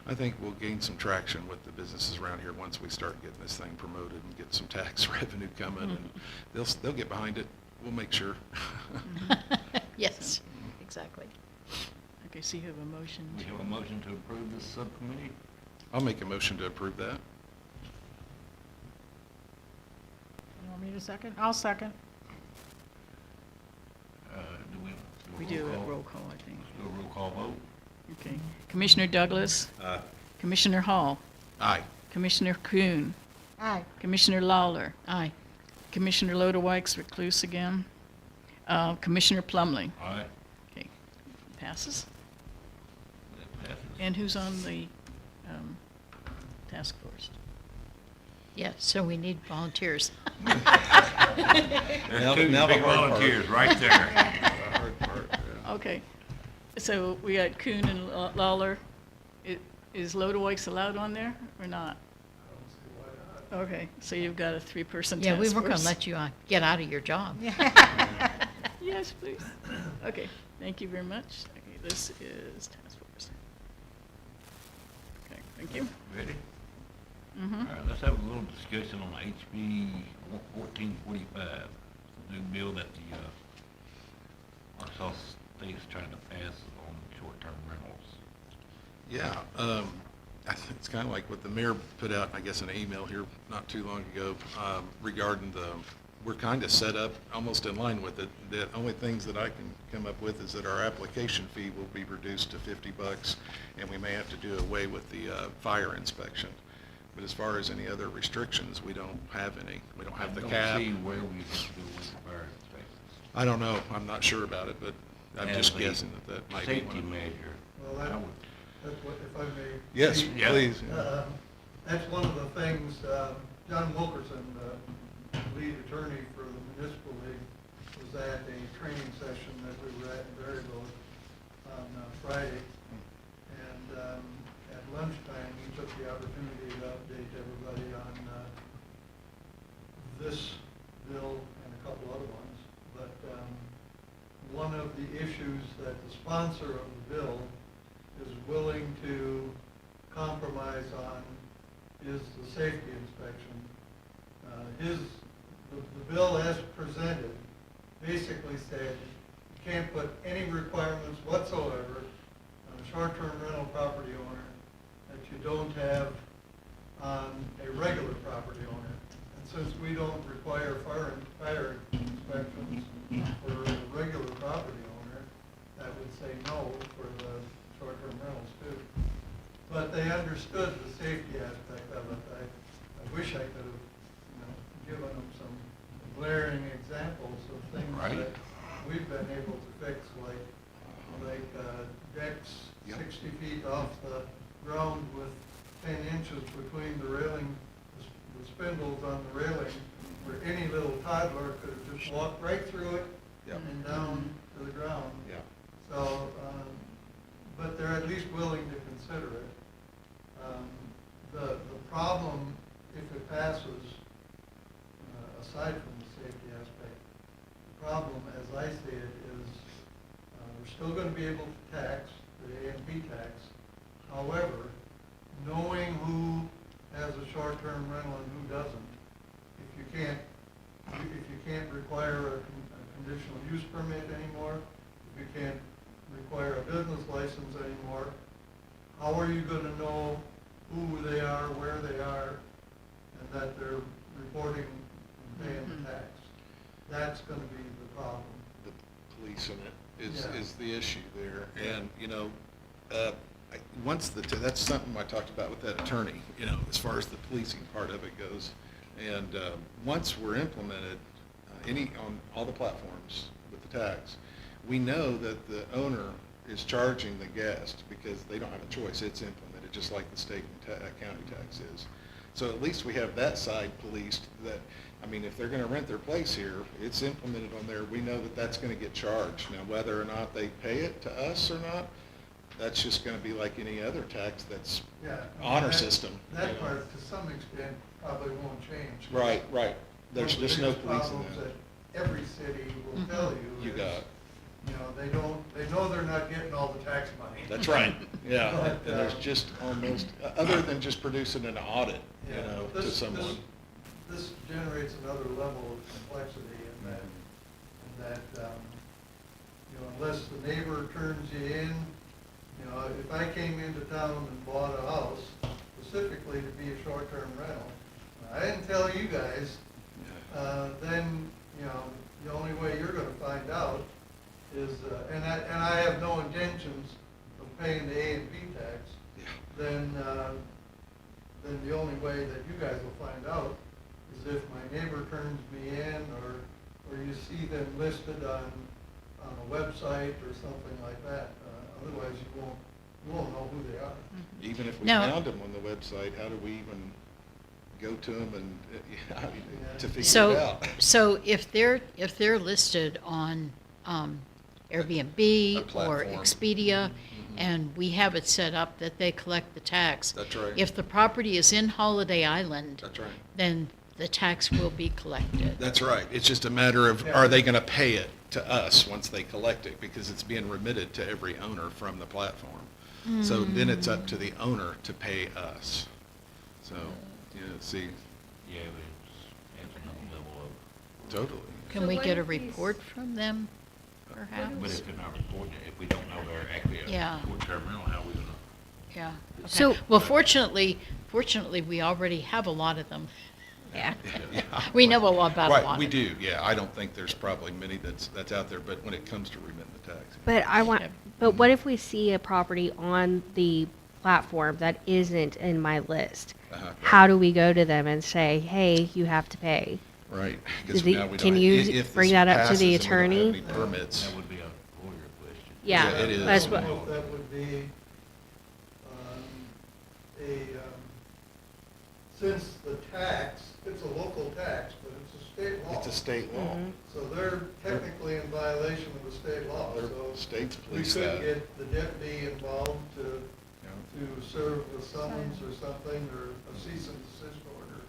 I think we'll gain some traction with the businesses around here once we start getting this thing promoted and get some tax revenue coming, and they'll get behind it. We'll make sure. Yes, exactly. Okay, so you have a motion. We have a motion to approve this subcommittee. I'll make a motion to approve that. You want me to second? I'll second. Do We we do do a a roll roll call? call, I think. Do a roll call vote? Okay. Commissioner Douglas, Aye. Commissioner Hall, Aye. Commissioner Kuhn, Aye. Commissioner Lawler, Aye. Commissioner Lodewijk's recluse again, Commissioner Plumley. Aye. Okay, passes. That passes. And who's on the task force? Yeah, so we need volunteers. There's Now- two now the big hard part. volunteers right there. The hard part, yeah. Okay, so we got Kuhn and Lawler. Is Lodewijk's allowed on there or not? I don't see why not. Okay, so you've got a three-person task Yeah, force. we weren't going to let you get out of your job. Yes, please. Okay, thank you very much. Okay, this is task force. Okay, thank you. Ready? Mm-hmm. All right, let's have a little discussion on HB 1445, the new bill that the Arkansas State is trying to pass on short-term rentals. Yeah, I think it's kind of like what the mayor put out, I guess, in an email here not too long ago, regarding we're kind of set up almost in line with it. The only things that I can come up with is that our application fee will be reduced to $50, and we may have to do away with the fire inspection. But as far as any other restrictions, we don't have any. We don't have the cap. I don't see where we have to do with the fire inspections. I don't know. I'm not sure about it, but I'm As just a guessing that might be one Safety of them. measure. Well, I that, would- that's what, if I may. Yes, speak, Yeah. please. That's one of the things, John Wilkerson, the lead attorney for the municipal league, was at a training session that we were at in Berryville on Friday. And at lunchtime, he took the opportunity to update everybody on this bill and a couple other ones. But one of the issues that the sponsor of the bill is willing to compromise on is the safety inspection. The bill as presented basically said you can't put any requirements whatsoever on a short-term rental property owner that you don't have on a regular property owner. And since we don't require fire inspections for a regular property owner, that would say no for the short-term rentals too. But they understood the safety aspect of it. I wish I could have, given them some glaring examples of things Right. that we've been able to fix, like decks Yep. 60 feet off the ground with 10 inches between the railing, the spindles on the railing, where any little toddler could have just walked right through it Yep. and down to the ground. Yeah. So, but they're at least willing to consider it. The problem, if it passes, aside from the safety aspect, the problem, as I see it, is we're still going to be able to tax, the A&P tax. However, knowing who has a short-term rental and who doesn't, if you can't require a conditional use permit anymore, if you can't require a business license anymore, how are you going to know who they are, where they are, and that they're reporting and paying the tax? That's going to be the problem. The policing it Yeah. is the issue there. And, that's something I talked about with that attorney, as far as the policing part of it goes. And once we're implemented, on all the platforms with the tax, we know that the owner is charging the guest because they don't have a choice. It's implemented, just like the state and county tax is. So at least we have that side policed, that, I mean, if they're gonna rent their place here, it's implemented on there, we know that that's gonna get charged. Now, whether or not they pay it to us or not, that's just gonna be like any other tax that's Yeah. honor that- system. That part, to some extent, probably won't change. Right, right. There's One of the just no biggest policing problems that. Every city will tell you. You is, got it. You know, they know they're not getting all the tax money. That's right, yeah. But, And there's just almost, other than just producing an audit, you Yeah, know, but to this- someone. This generates another level of complexity in that, you know, unless the neighbor turns you in, you know, if I came into town and bought a house specifically to be a short-term rental, I didn't tell you guys, then, you know, the only way you're gonna find out is, and I have no intentions of paying the A and B tax, then the only way that you guys will find out is if my neighbor turns me in, or you see them listed on a website or something like that. Otherwise, you won't know who they are. Even if we No. found them on the website, how do we even go to them and, to figure it So, out? so if they're listed on Airbnb A or platform. Expedia, and we have it set up that they collect the tax. That's right. If the property is in Holiday Island, That's right. then the tax will be collected. That's right. It's just a matter of, are they gonna pay it to us once they collect it? Because it's being remitted to every owner from the platform. So then it's up to the owner to pay us. So, you know, see, Yeah, but it's another level of, totally. Can So we what get a if these- report from them, perhaps? but if they're not reporting it, if we don't know they're actually Yeah. a short-term rental, how are we gonna? Yeah. Okay. So- Well, fortunately, we already have a lot of them. Yeah. Yeah. We know a lot about a lot. Right, we of them. do, yeah. I don't think there's probably many that's out there, but when it comes to remitting the tax. But I want, Okay. but what if we see a property on the platform that isn't in my list? Uh-huh. How do we go to them and say, hey, you have to pay? Right. 'Cause Did the- now we can don't- you if this bring that up to the passes and we don't have attorney? any Permits. That would be a lawyer question. Yeah, Yeah, it is. that's I what, don't know if that would be, since the tax, it's a local tax, but it's a state law. It's a state law. Mhm. So they're technically in violation of the state law, Their so states we police could that. get the deputy involved to Yeah. serve a summons or something, or a cease and desist order.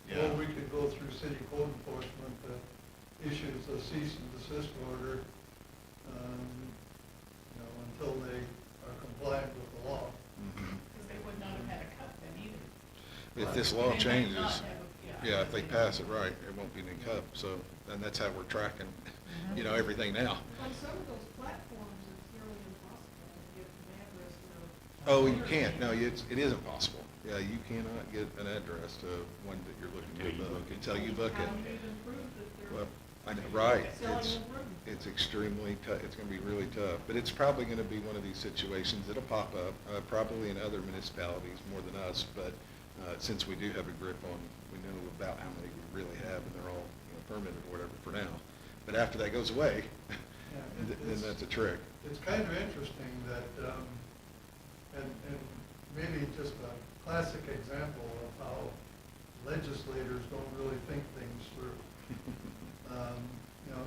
Yeah. Or we could go through city code enforcement that issues a cease and desist order, you know, until they are compliant with the law. Mhm. Because they would not have had a cut then either. If this They law might changes, not have a- yeah, if they pass it right, it won't be any cup. So, and that's how we're tracking, you know, everything now. On some of those platforms, it's nearly impossible to get an address to. Oh, you can't, no, it is impossible. Yeah, you cannot get an address to one that you're looking Until you to book book it. until you book How it. do you even prove that they're Well, I know, right, selling it's, the room? it's extremely tough, it's gonna be really tough, but it's probably gonna be one of these situations that'll pop up, probably in other municipalities more than us, but, since we do have a grip on, we know about how many we really have, and they're all, you know, permitted or whatever for now. But after that goes away, Yeah, then it's- that's a trick. It's kind of interesting that, and maybe just a classic example of how legislators don't really think things through. You know,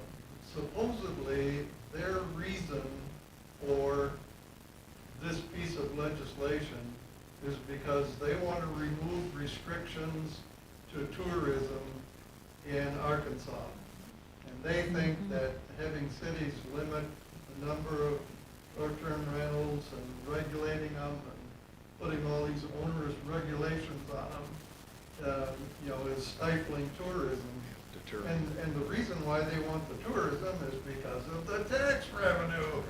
supposedly, their reason for this piece of legislation is because they want to remove restrictions to tourism in Arkansas. And they think that having cities limit the number of short-term rentals and regulating them and putting all these onerous regulations on them, you know, is stifling tourism. Deter. And the reason why they want the tourism is because of the tax revenue.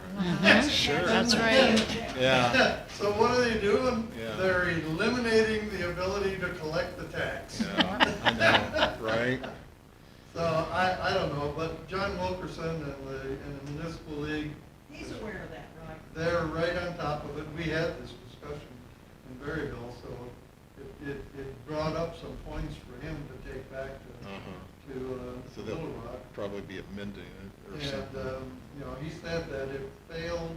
Sure. That's right. Yeah. So what are they doing? Yeah. They're eliminating the ability to collect the tax. Yeah, I know, right? So I don't know, but John Wilkerson and the Municipal League, He's aware of that, right? they're right on top of it. We had this discussion in Berryville, so it brought up some points for him to take back So to they'll Little Rock. probably be amending it or And, something. you know, he said that it failed,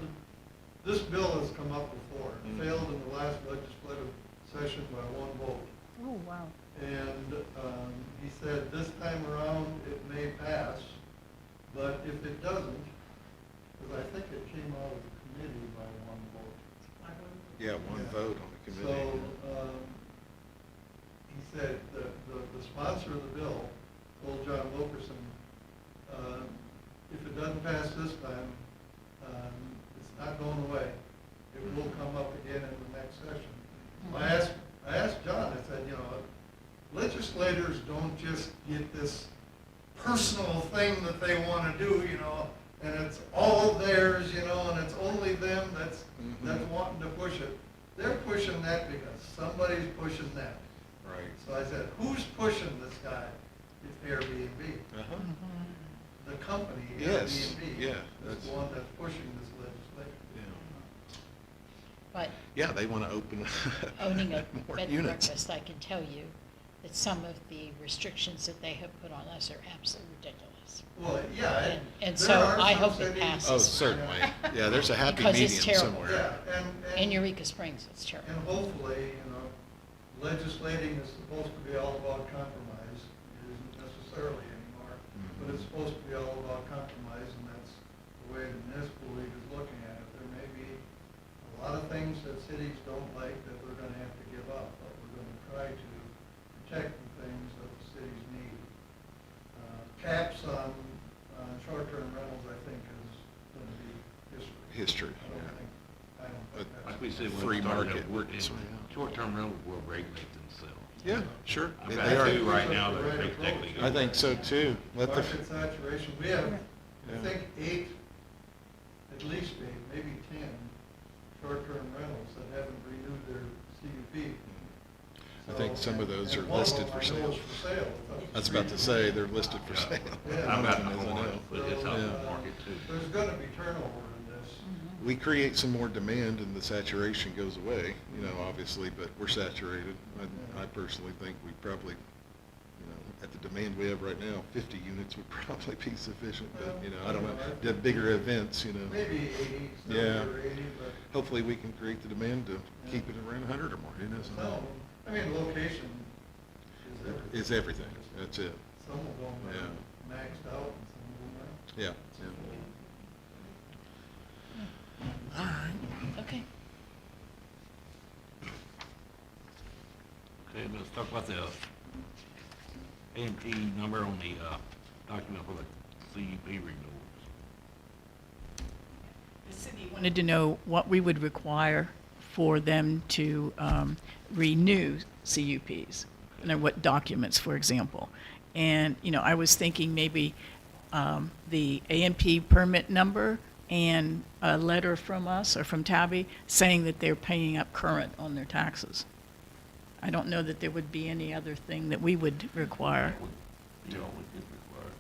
this bill has come up before. It failed in the last legislative session by one vote. Oh, wow. And he said this time around it may pass, but if it doesn't, because I think it came out of the committee by one vote. Yeah, one Yeah. vote on the committee. So, he said the sponsor of the bill told John Wilkerson, if it doesn't pass this time, it's not going away. It will come up again in the next session. I asked John, I said, legislators don't just get this personal thing that they want to do, and it's all theirs, and it's only them that's wanting to push it. They're pushing that because somebody's pushing that. Right. So I said, who's pushing this guy? It's Airbnb. Uh-huh. The company, Yes, Airbnb, yeah, is that's- the one that's pushing this legislation. Yeah. But Yeah, they want to open owning a more bed and units. breakfast, I can tell you that some of the restrictions that they have put on us are absolutely ridiculous. Well, yeah. And there so are I some hope it cities- passes. Oh, certainly. Yeah, there's a happy Because it's medium terrible. somewhere. Yeah, In Eureka Springs, it's terrible. and hopefully, legislating is supposed to be all about compromise. It isn't necessarily anymore, but it's supposed to be all about compromise, and that's the way the municipal league is looking at it. There may be a lot of things that cities don't like that we're gonna have to give up, but we're gonna try to protect the things that the cities need. Caps on short-term rentals, I think, is gonna be history. History, I don't think But- that's. Like we said, when Free we started market out, works and its way out. short-term rentals will regulate themselves. Yeah, sure. I've They got are. two right now that are exactly. I think so too. Let the, Market saturation, we have, I Yeah. think, 8, at least 8, maybe 10 short-term rentals that haven't renewed their CUP. I think some of those And are one of listed them for I know sale. is for sale. It's up I was about to say, they're listed for Yeah. sale. Yeah. I've got As I one, know. but it's out in the So, market too. There's gonna be turnover in this. We create some more demand and the saturation goes away, obviously, but we're saturated. I personally think we probably, at the demand we have right now, 50 units would probably be sufficient, but, I don't know, the bigger events, Maybe 80, Yeah. 70 or 80, but hopefully we can create the demand to keep it around 100 or more, who knows? some of them, I mean, location is everything. Is everything, that's it, Some of them Yeah. are maxed out and some of them aren't. yeah. All right. Okay. Okay, let's talk about the AMT number on the document for the CUP renewals. The city wanted to know what we would require for them to renew CUPs, what documents, for example. And, I was thinking maybe the AMP permit number and a letter from us or from Tabby saying that they're paying up current on their taxes. I don't know that there would be any other thing that we would require. You know, we did require.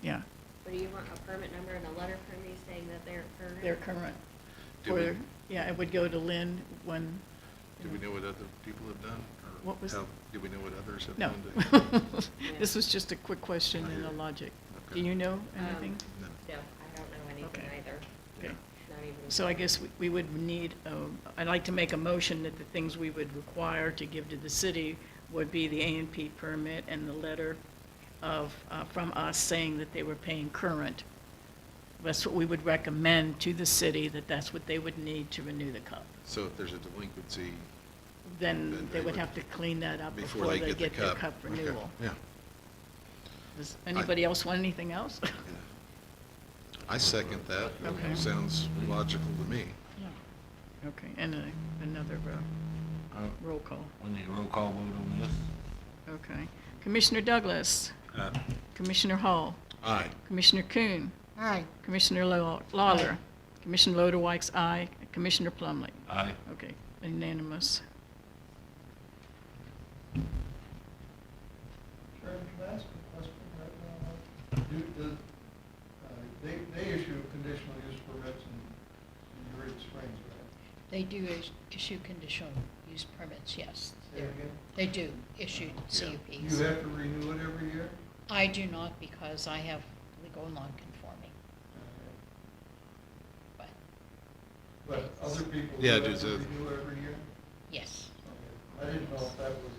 Yeah, So do you want a permit number and a letter from me saying that they're current? they're current. Do we- Or, yeah, it would go to Lynn when. Do we know what other people have done? Or What was- do we know what others have No. done? This was just a quick question and a logic. Do you know anything? No. No, I don't know anything Okay. either. Okay. Not even. So I guess we would need, I'd like to make a motion that the things we would require to give to the city would be the A&P permit and the letter from us saying that they were paying current. That's what we would recommend to the city, that's what they would need to renew the cup. So if there's a delinquency Then Then they would have to clean that up before before they they get the get their cup. cup Okay, renewal. Yeah. Does anybody else want anything else? I second that. Okay. Sounds logical to me. Okay, and another roll call. We need a roll call vote on this. Okay. Commissioner Douglas. Commissioner Hall. Aye. Commissioner Kuhn. Aye. Commissioner Lawler. Commissioner Lodewijk's aye. Commissioner Plumley. Aye. Okay, unanimous. Sharon, can I ask a question right now? They issue conditional use permits in Eureka Springs, right? They do issue conditional use permits, yes. Say again? They do issue Do you CUPs. have to renew it every year? I do not because I have legal non-conforming, but But other people do Yeah, have does to it- renew every year? yes. Okay. I didn't know if that was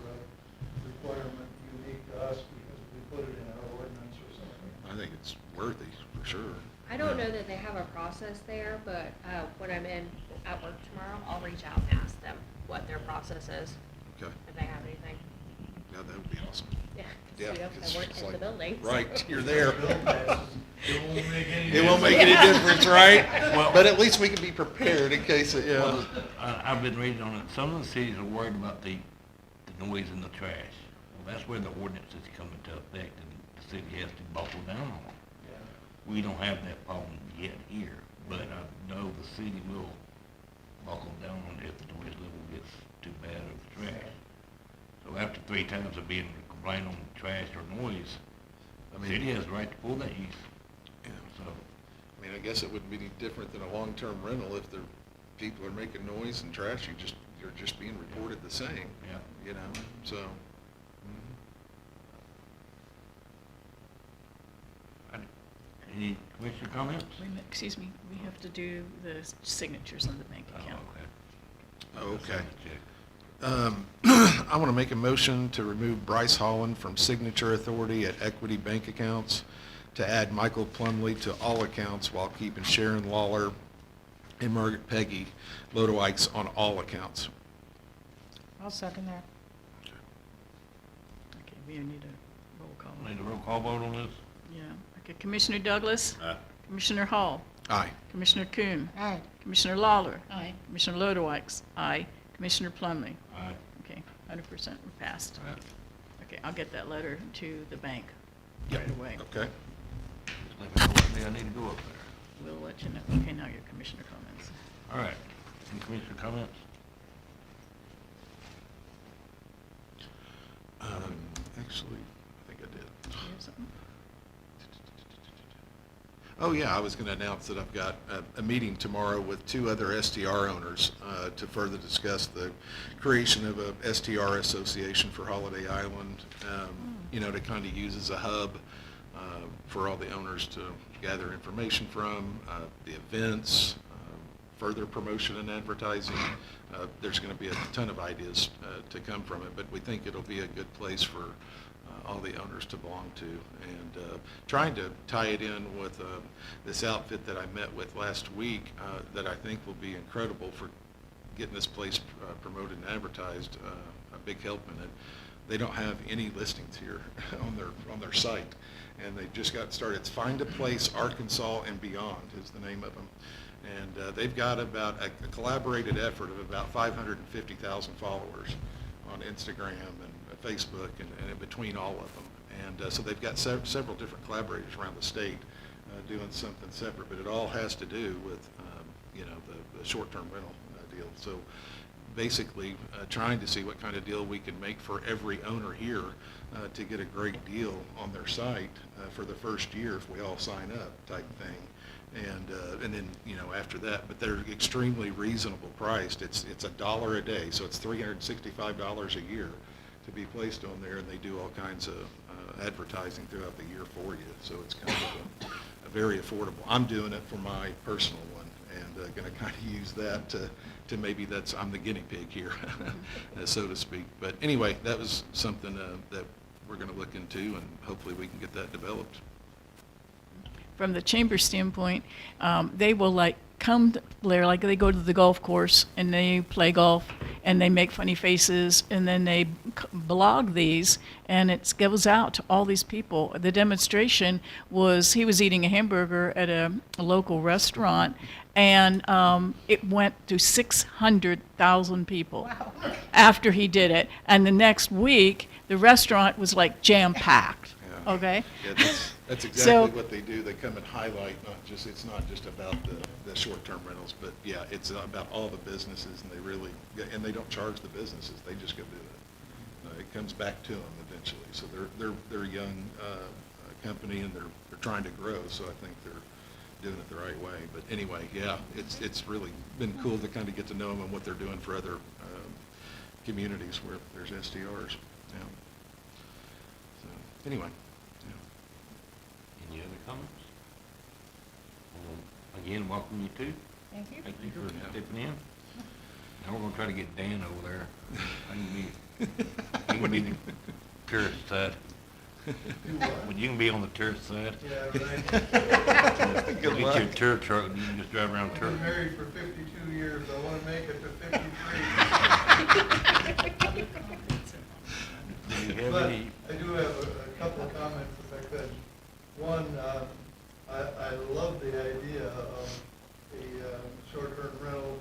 have a process there, but when I'm in at work tomorrow, I'll reach out and ask them what their process is, Okay, if they have anything. yeah, that would be awesome. Yeah, 'cause, Yeah, you know, 'cause I work it's in the like- building. Right, you're there. Bill passes, it won't make any It won't make any difference, right? But at least we can be prepared in case, Well, I've been reading on it, some of the cities are worried about the noise and the trash. Well, that's where the ordinance is coming to effect, and the city has to buckle down on it. We don't have that problem yet here, but I know the city will buckle down on it if the noise level gets too bad of trash. So after 3 times of being complained on trash or noise, I the mean- city has the right to pull that use. Yeah. So, I mean, I guess it wouldn't be any different than a long-term rental if the people are making noise and trash, you're just being reported the same, yeah. you know, so. Any commissioner comments? Wait a minute, excuse me, we have to do the signatures on the bank account. Okay. Okay. I want to make a motion to remove Bryce Holland from signature authority at Equity Bank accounts, to add Michael Plumley to all accounts while keeping Sharon Lawler and Margaret Peggy Lodoikes on all accounts. I'll second that. Okay, we need a roll call. Need a roll call vote on this? Yeah, okay, Commissioner Douglas? Aye. Commissioner Hall? Aye. Commissioner Kuhn? Aye. Commissioner Lawler? Aye. Commissioner Lodewijks? Aye. Commissioner Plumley? Aye. Okay, 100% passed. All right. Okay, I'll get that letter to the bank Yep. right away. Okay. Just let me know what day I need to go up there. We'll let you know. Okay, now your commissioner comments. All right. Any commissioner comments? Actually, I think I did. Do you have something? Oh, yeah, I was going to announce that I've got a meeting tomorrow with 2 other STR owners to further discuss the creation of a STR association for Holiday Island, you know, to kind of use as a hub for all the owners to gather information from, the events, further promotion and advertising. There's going to be a ton of ideas to come from it, but we think it'll be a good place for all the owners to belong to, and trying to tie it in with this outfit that I met with last week that I think will be incredible for getting this place promoted and advertised, a big help in it. They don't have any listings here on their site, and they just got started. It's Find a Place Arkansas and Beyond is the name of them. And they've got about a collaborated effort of about 550,000 followers on Instagram and Facebook and between all of them. And so they've got several different collaborators around the state doing something separate, but it all has to do with, you know, the short-term rental deal. So basically trying to see what kind of deal we can make for every owner here to get a great deal on their site for the first year if we all sign up type thing. And then, you know, after that, but they're extremely reasonable priced. It's $1 a day, so it's $365 a year to be placed on there, and they do all kinds of advertising throughout the year for you. So it's kind of a very affordable. I'm doing it for my personal one, and going to kind of use that to maybe I'm the guinea pig here, so to speak. But anyway, that was something that we're going to look into, and hopefully we can get that developed. From the chamber standpoint, they will like come there, like they go to the golf course and they play golf and they make funny faces and then they blog these and it goes out to all these people. The demonstration was he was eating a hamburger at a local restaurant and it went to 600,000 people after he did it. And the next week, the restaurant was like jam-packed. Yeah. Okay? Yeah, that's exactly So- what they do. They come and highlight, it's not just about the short-term rentals, but yeah, it's about all the businesses, and and they don't charge the businesses, they just go do it. It comes back to them eventually. So they're a young company, and they're trying to grow, so I think they're doing it the right way. But anyway, yeah, it's really been cool to kind of get to know them and what they're doing for other communities where there's STRs. Yeah. So anyway. Any other comments? Again, welcome you too. Thank you. Thank you for stepping in. Now we're gonna try to get Dan over there. I can be the purist side. Do what? Well, you can be on the tourist side. Yeah, right. Good Get luck. your tour truck and you can just drive around I've tour. been married for 52 years, I want to make it to 53. Do you have But any, I do have a couple of comments if I could. One, I love the idea of a short-term rental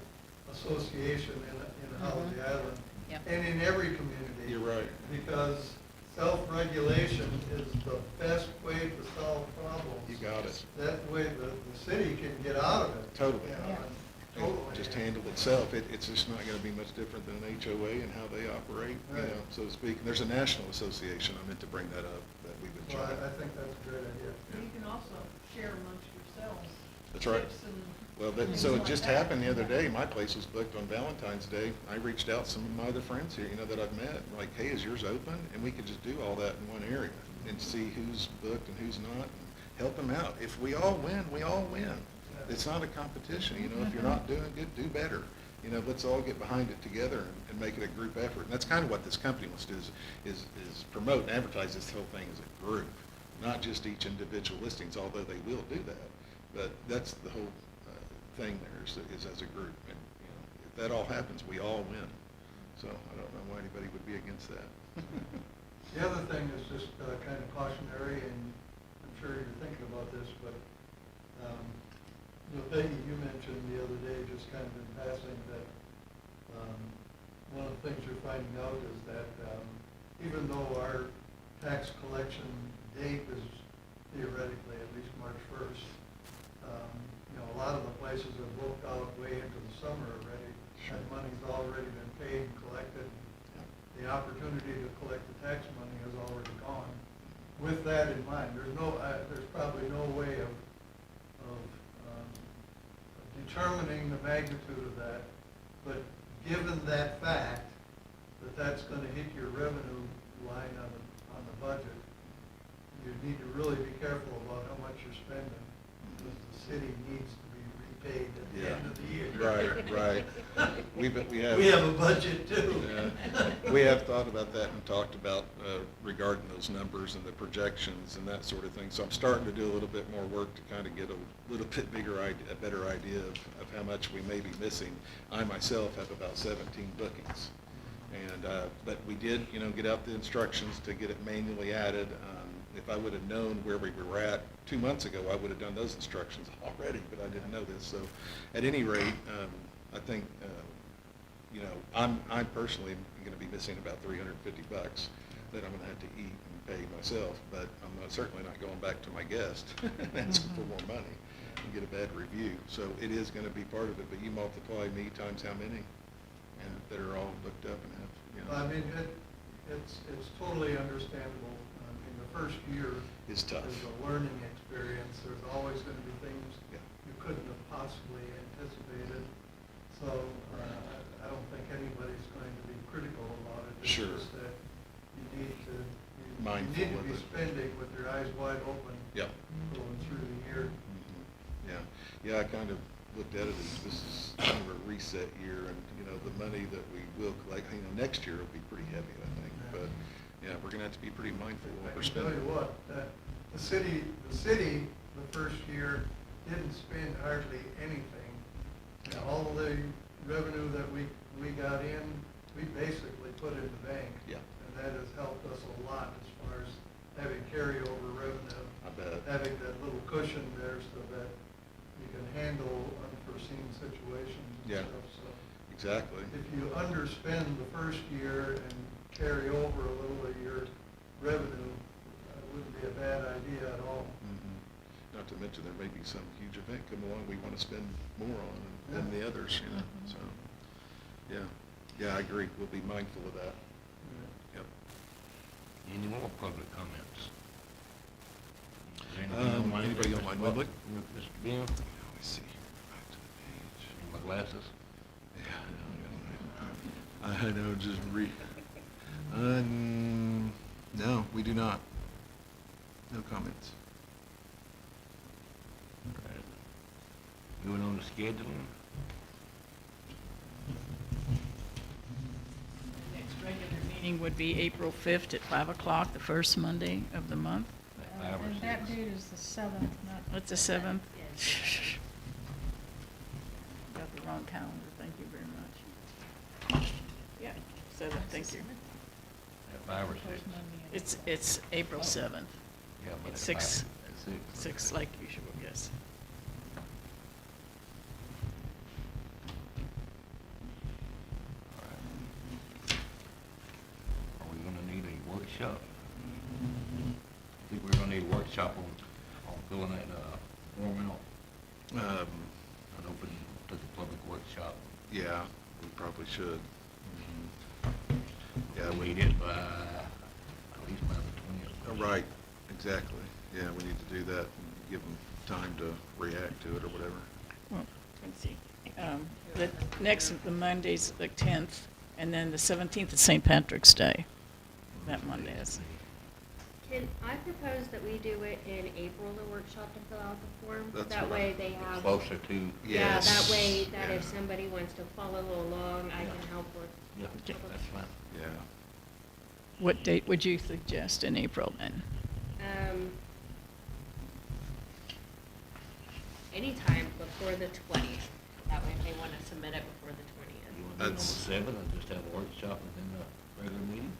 association in Holiday Island. Yep. And in every community. You're right. Because self-regulation is the best way to solve problems. You got it. That way the city can get out of it. Totally. you know, Yeah. and And Totally. just handle itself. It's just not gonna be much different than an HOA and how they operate, you Right. know, so to speak. And there's a national association, I meant to bring that up, that we would Well, join. I think that's a great idea. You can also share amongst yourselves. That's right. Tips and Well, so it just happened the other day, my place was booked on Valentine's Day. I reached out to some of my other friends here, you know, that I've met, like, hey, is yours open? And we could just do all that in one area and see who's booked and who's not, and help them out. If we all win, we all win. It's not a competition, you know, if you're not doing good, do better. You know, let's all get behind it together and make it a group effort. And that's kind of what this company wants to do, is promote and advertise this whole thing as a group, not just each individual listings, although they will do that. But that's the whole thing there, is as a group. And, you know, if that all happens, we all win. So I don't know why anybody would be against that. The other thing is just kind of cautionary, and I'm sure you're thinking about this, but, Peggy, you mentioned the other day, just kind of in passing, that one of the things you're finding out is that even though our tax collection date is theoretically at least March 1st, a lot of the places are booked out way into the summer already. That money's already been paid and collected. The opportunity to collect the tax money has already gone. With that in mind, there's probably no way of determining the magnitude of that, but given that fact, that's going to hit your revenue line on the budget, you need to really be careful about how much you're spending, because the city needs to be repaid at the end of the year. Right. We have. We have a budget too. Yeah. We have thought about that and talked about regarding those numbers and the projections and that sort of thing. So I'm starting to do a little bit more work to kind of get a little bit a better idea of how much we may be missing. I myself have about 17 bookings. And, but we did, get out the instructions to get it manually added. If I would have known where we were at 2 months ago, I would have done those instructions already, but I didn't know this. So at any rate, I think, I'm personally going to be missing about $350 that I'm going to have to eat and pay myself, but I'm certainly not going back to my guest and asking for more money and get a bad review. So it is going to be part of it, but you multiply me times how many, and that are all booked up and have, I mean, it's totally understandable. I mean, the first year It's tough. is a learning experience. There's always going to be things Yeah. you couldn't have possibly anticipated. So I don't think anybody's going to be critical about it. It's Sure. just that you need to Mindful you need to of be it. spending with your eyes wide open Yeah. going through the year. Yeah, I kind of looked at it as this is kind of a reset year, and, the money that we will collect, next year will be pretty heavy, I think. But, yeah, we're gonna have to be pretty mindful of what I we're can tell spending. you what, the city, the first year didn't spend hardly anything. And all the revenue that we got in, we basically put in the bank. Yeah. And that has helped us a lot as far as having carryover revenue. I bet. Having that little cushion there so that you can handle unforeseen situations Yeah. and stuff, so. Exactly. If you underspend the first year and carry over a little of your revenue, it wouldn't be a bad idea at all. Mhm. Not to mention, there may be some huge event come along we want to spend more on than the others, so, yeah, I agree, we'll be mindful of that. Yep. any more public comments? Is there anything online? Anybody online, public? Mr. Ben, Let me see here, back to the page. my glasses. I know, just no, we do not. No comments. Right. Moving on to scheduling. The next regular meeting meeting would be April 5th at 5 o'clock, the first Monday of the month. Five or And that six. date is the 7th, not. What's the 7th? Got the wrong calendar, thank you very much. Yeah, 7th, thank you. At 5 or 6. It's April 7th, Yeah, but It's at 6. five- at 6. 6 like usual, yes. Are we gonna need a workshop? I think we're gonna need a workshop on filling that, form out, Um, and open to the public workshop. Yeah, we probably should. Yeah, We we, need it by, at least by the 20th. right, exactly. Yeah, we need to do that and give them time to react to it or whatever. Well, let's see. The next, the Monday's the 10th, and then the 17th is St. Patrick's Day. That Monday is. Can I propose that we do it in April, the workshop, to fill out the form? That's That what way I- they have, Closer to. yeah, that Yes. way that if Yeah. somebody wants to follow along, I Yeah. can help with. Yeah, that's fine. Yeah. What date would you suggest in April then? Anytime before the 20th. That way if they want to submit it before the You 20th. wanna do it on the That's- 7th and just have a workshop within the regular meeting?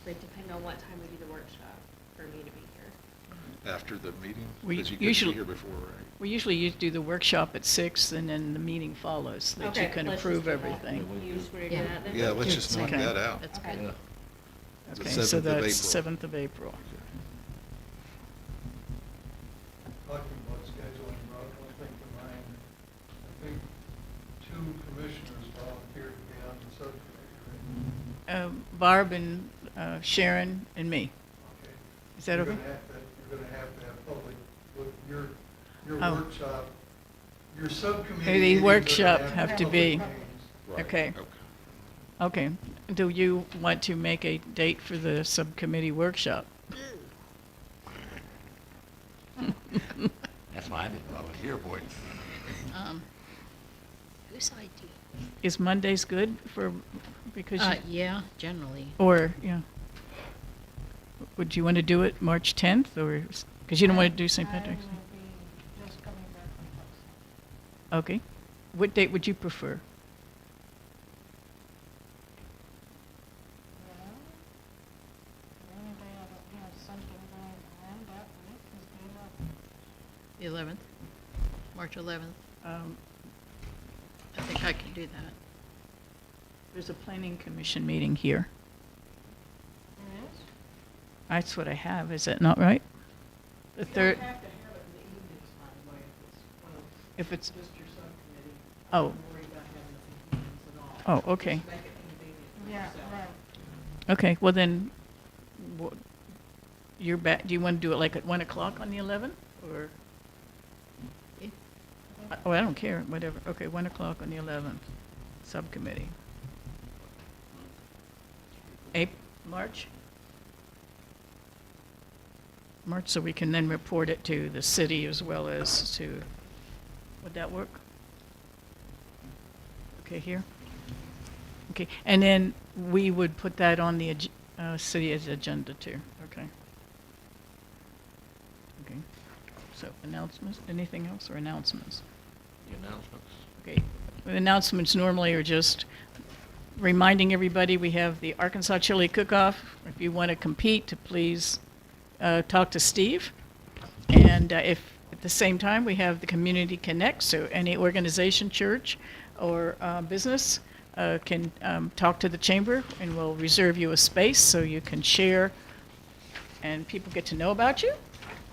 But depending on what time we do the workshop, for me to be here. After the meeting? We Because you couldn't be usually- here before, right? We usually do the workshop at 6, and then the meeting follows, so that you Okay, can let's just approve do that. everything. You just want to do Yeah. that then? Yeah, let's just knock Okay. that out. That's Okay. good. Yeah. The Okay, 7th so of that's April. 7th of April. Talking about scheduling, brought one thing to mind. I think 2 commissioners volunteered to be on the subcommittee, right? Barb and Sharon and me. Okay. Is that okay? You're gonna have to have public, with your Oh. workshop, your subcommittee. Okay, the meetings are workshop gonna have to public be- meetings. Right. Okay. Okay. Do you want to make a date for the subcommittee workshop? That's why I didn't volunteer for it. Whose idea? Is Mondays good for, because you, Yeah, generally. or, yeah. Would you want to do it March 10th, or, because you don't want to do St. Patrick's? I will be just coming back from Tulsa. Okay. What date would you prefer? Well, the only day I don't have something going on that week is the 11th. The 11th, March 11th. I think I can do that. There's a planning commission meeting here. There is? That's what I have, is that not right? The third, You don't have to have it in the evenings, by the way, if it's one of, if it's, just your subcommittee. Oh. Don't worry about having it in the evenings at all. oh, okay. Just make it convenient for yourself. Right. Okay, well then, you're back, do you want to do it like at 1 o'clock on the 11th, or? Oh, I don't care, whatever. Okay, 1 o'clock on the 11th, subcommittee. March? March, so we can then report it to the city as well as to, would that work? Okay, here? Okay, and then we would put that on the city's agenda too, okay? Okay, so announcements, anything else, or announcements? The announcements. Okay, the announcements normally are just reminding everybody we have the Arkansas Chili Cook-Off. If you want to compete, to please talk to Steve. And if at the same time, we have the Community Connect, so any organization, church, or business can talk to the chamber, and we'll reserve you a space so you can share and people get to know about you.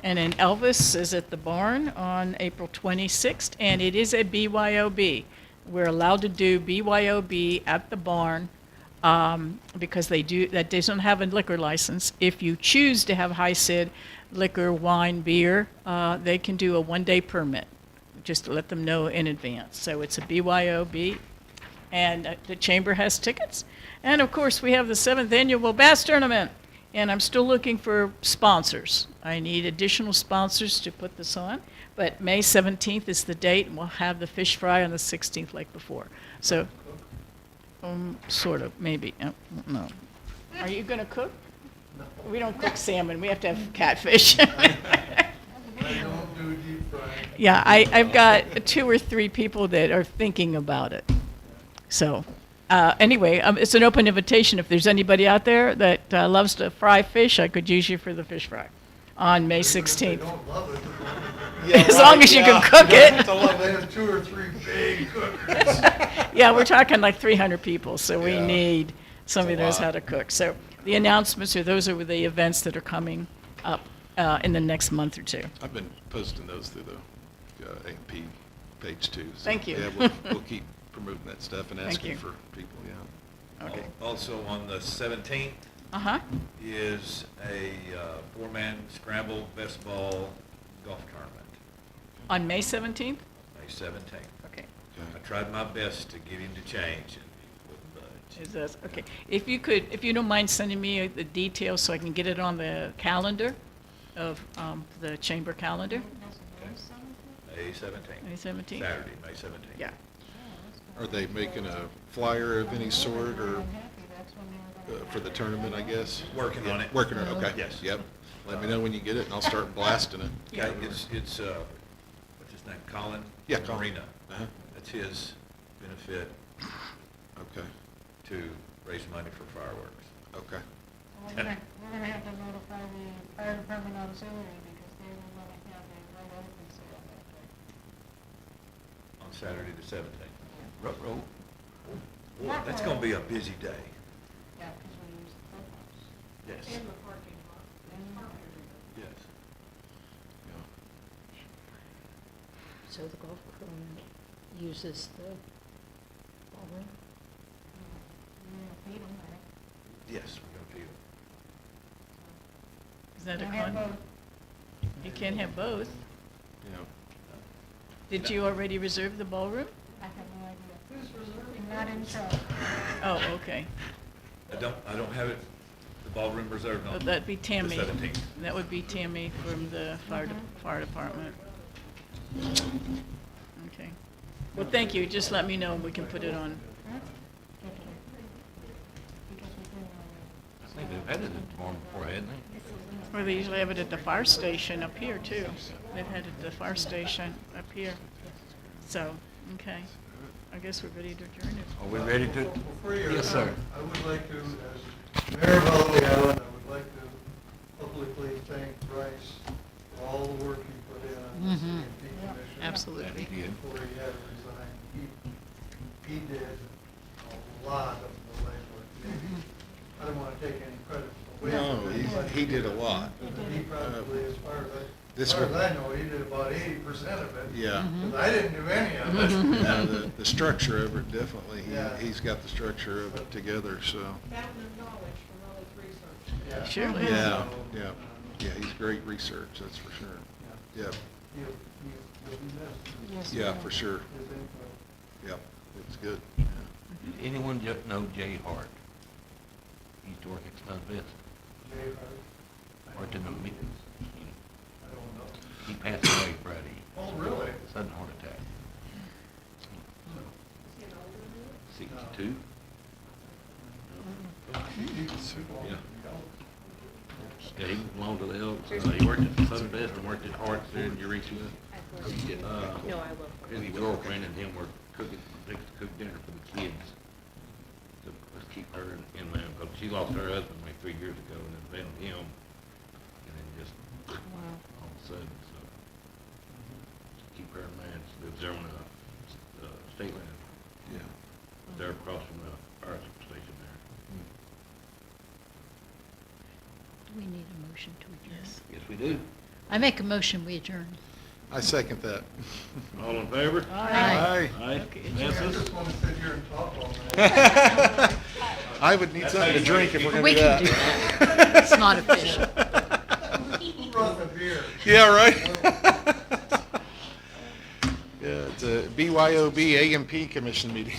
And then Elvis is at the barn on April 26th, and it is a BYOB. We're allowed to do BYOB at the barn because that doesn't have a liquor license. If you choose to have HIAPC liquor, wine, beer, they can do a one-day permit, just to let them know in advance. So it's a BYOB, and the chamber has tickets. And of course, we have the 7th annual bass tournament. And I'm still looking for sponsors. I need additional sponsors to put this on. But May 17th is the date, and we'll have the fish fry on the 16th like before. So, Sort of, maybe, no. Are you gonna cook? We don't cook salmon, we have to have catfish. I don't do deep frying. Yeah, I've got 2 or 3 people that are thinking about it. So, anyway, it's an open invitation. If there's anybody out there that loves to fry fish, I could use you for the fish fry on May Even if they 16th. don't love it, As long as you can cook it. they have 2 or 3 big cookers. Yeah, we're talking like 300 people, so we Yeah. need somebody It's that a knows lot. how to cook. So the announcements are, those are the events that are coming up in the next month or 2. I've been posting those through the A&P page too. So, Thank you. Yeah, we'll keep promoting that stuff and Thank asking you. for people, yeah. Okay. Also on the 17th Uh-huh. is a four-man scramble best ball golf tournament, On May 17th? May 17th. Okay. I tried my best to get him to change, and he wouldn't budge. Is this, okay. If you don't mind sending me the details so I can get it on the calendar of the chamber calendar, May 17th. May 17th? Saturday, May 17th. Yeah. Are they making a flyer of any sort or for the tournament, I guess? Working on it. Working on it, okay. Yes. Yep. Let me know when you get it and I'll start blasting it. Okay, it's, what's his name, Colin? Yeah, Colin. Marina. Uh-huh. That's his benefit Okay, to raise money for fireworks. okay. We're gonna have to notify the fire department auxiliary because they were gonna have a right open sale that day. On Saturday the 17th. Ruh-roh. Boy, that's gonna be a busy day. Yeah, because we use the clubhouse. Yes. In the parking lot. Yes. So the golf tournament uses the ballroom? We're gonna feed them, right? Yes, we're gonna feed them. Is that a Can't have con? both. You can't have both. Yeah. Did you already reserve the ballroom? I have no idea. Who's reserving? Not in charge. Oh, okay. I don't have it, the ballroom reserved Well, on that'd be the Tammy. 17th. That would be Tammy from the fire department. Okay. Well, thank you. Just let me know and we can put it on. Because we didn't I think they've had it tomorrow before, hadn't they? Or they usually have it at the fire station up here too. They've had it at the fire station up here. So, okay. I guess we're ready to adjourn it. Are we ready to? Before you Yes, sir. I would like to, as Mayor of Holiday Island, I would like to publicly thank Bryce for all the work he put in on this Mhm. A&P commission. Absolutely. He did. Before he had to resign. He did a lot of the legwork. Maybe, I don't want to take any credit away No, from him, but he did a lot. He probably, as far This as one- I know, he did about 80% of it. Yeah. Because I didn't do any of it. Now, the structure of it, definitely, Yeah. he's got the structure of it together, so. Fountain of knowledge from all his research. Yeah. Surely. Yeah, So, yeah, yeah, he's great research, that's for sure. Yeah, He'll be missed. yeah, for sure. His input. Yep, it's good. Did anyone know Jay Hart? He used to work at Stud Vista. Jay Hart. Worked in the meeting. I don't know. He passed away Friday. Oh, really? Sudden heart attack. 62? Yeah. Yeah, he belonged to the Elks. He worked at Southern Best and worked at Hart's there in Eureka. No, I will. His girlfriend and him were cooking, fixing to cook dinner for the kids. So let's keep her in mind, because she lost her husband like 3 years ago and then found him. And then just all of a sudden, so keep her in mind. She lives there on the state land. Yeah. They're across from the fire station there. Do we need a motion to adjourn? Yes, we do. I make a motion, we adjourn. I second that. All in favor? Aye. Aye. Okay. I Passes? just want to sit here and talk all night. I would need something to drink if we're gonna We do can do that. that. It's not official. Who brought the beer? Yeah, right? Yeah, it's a BYOB A&P commission meeting.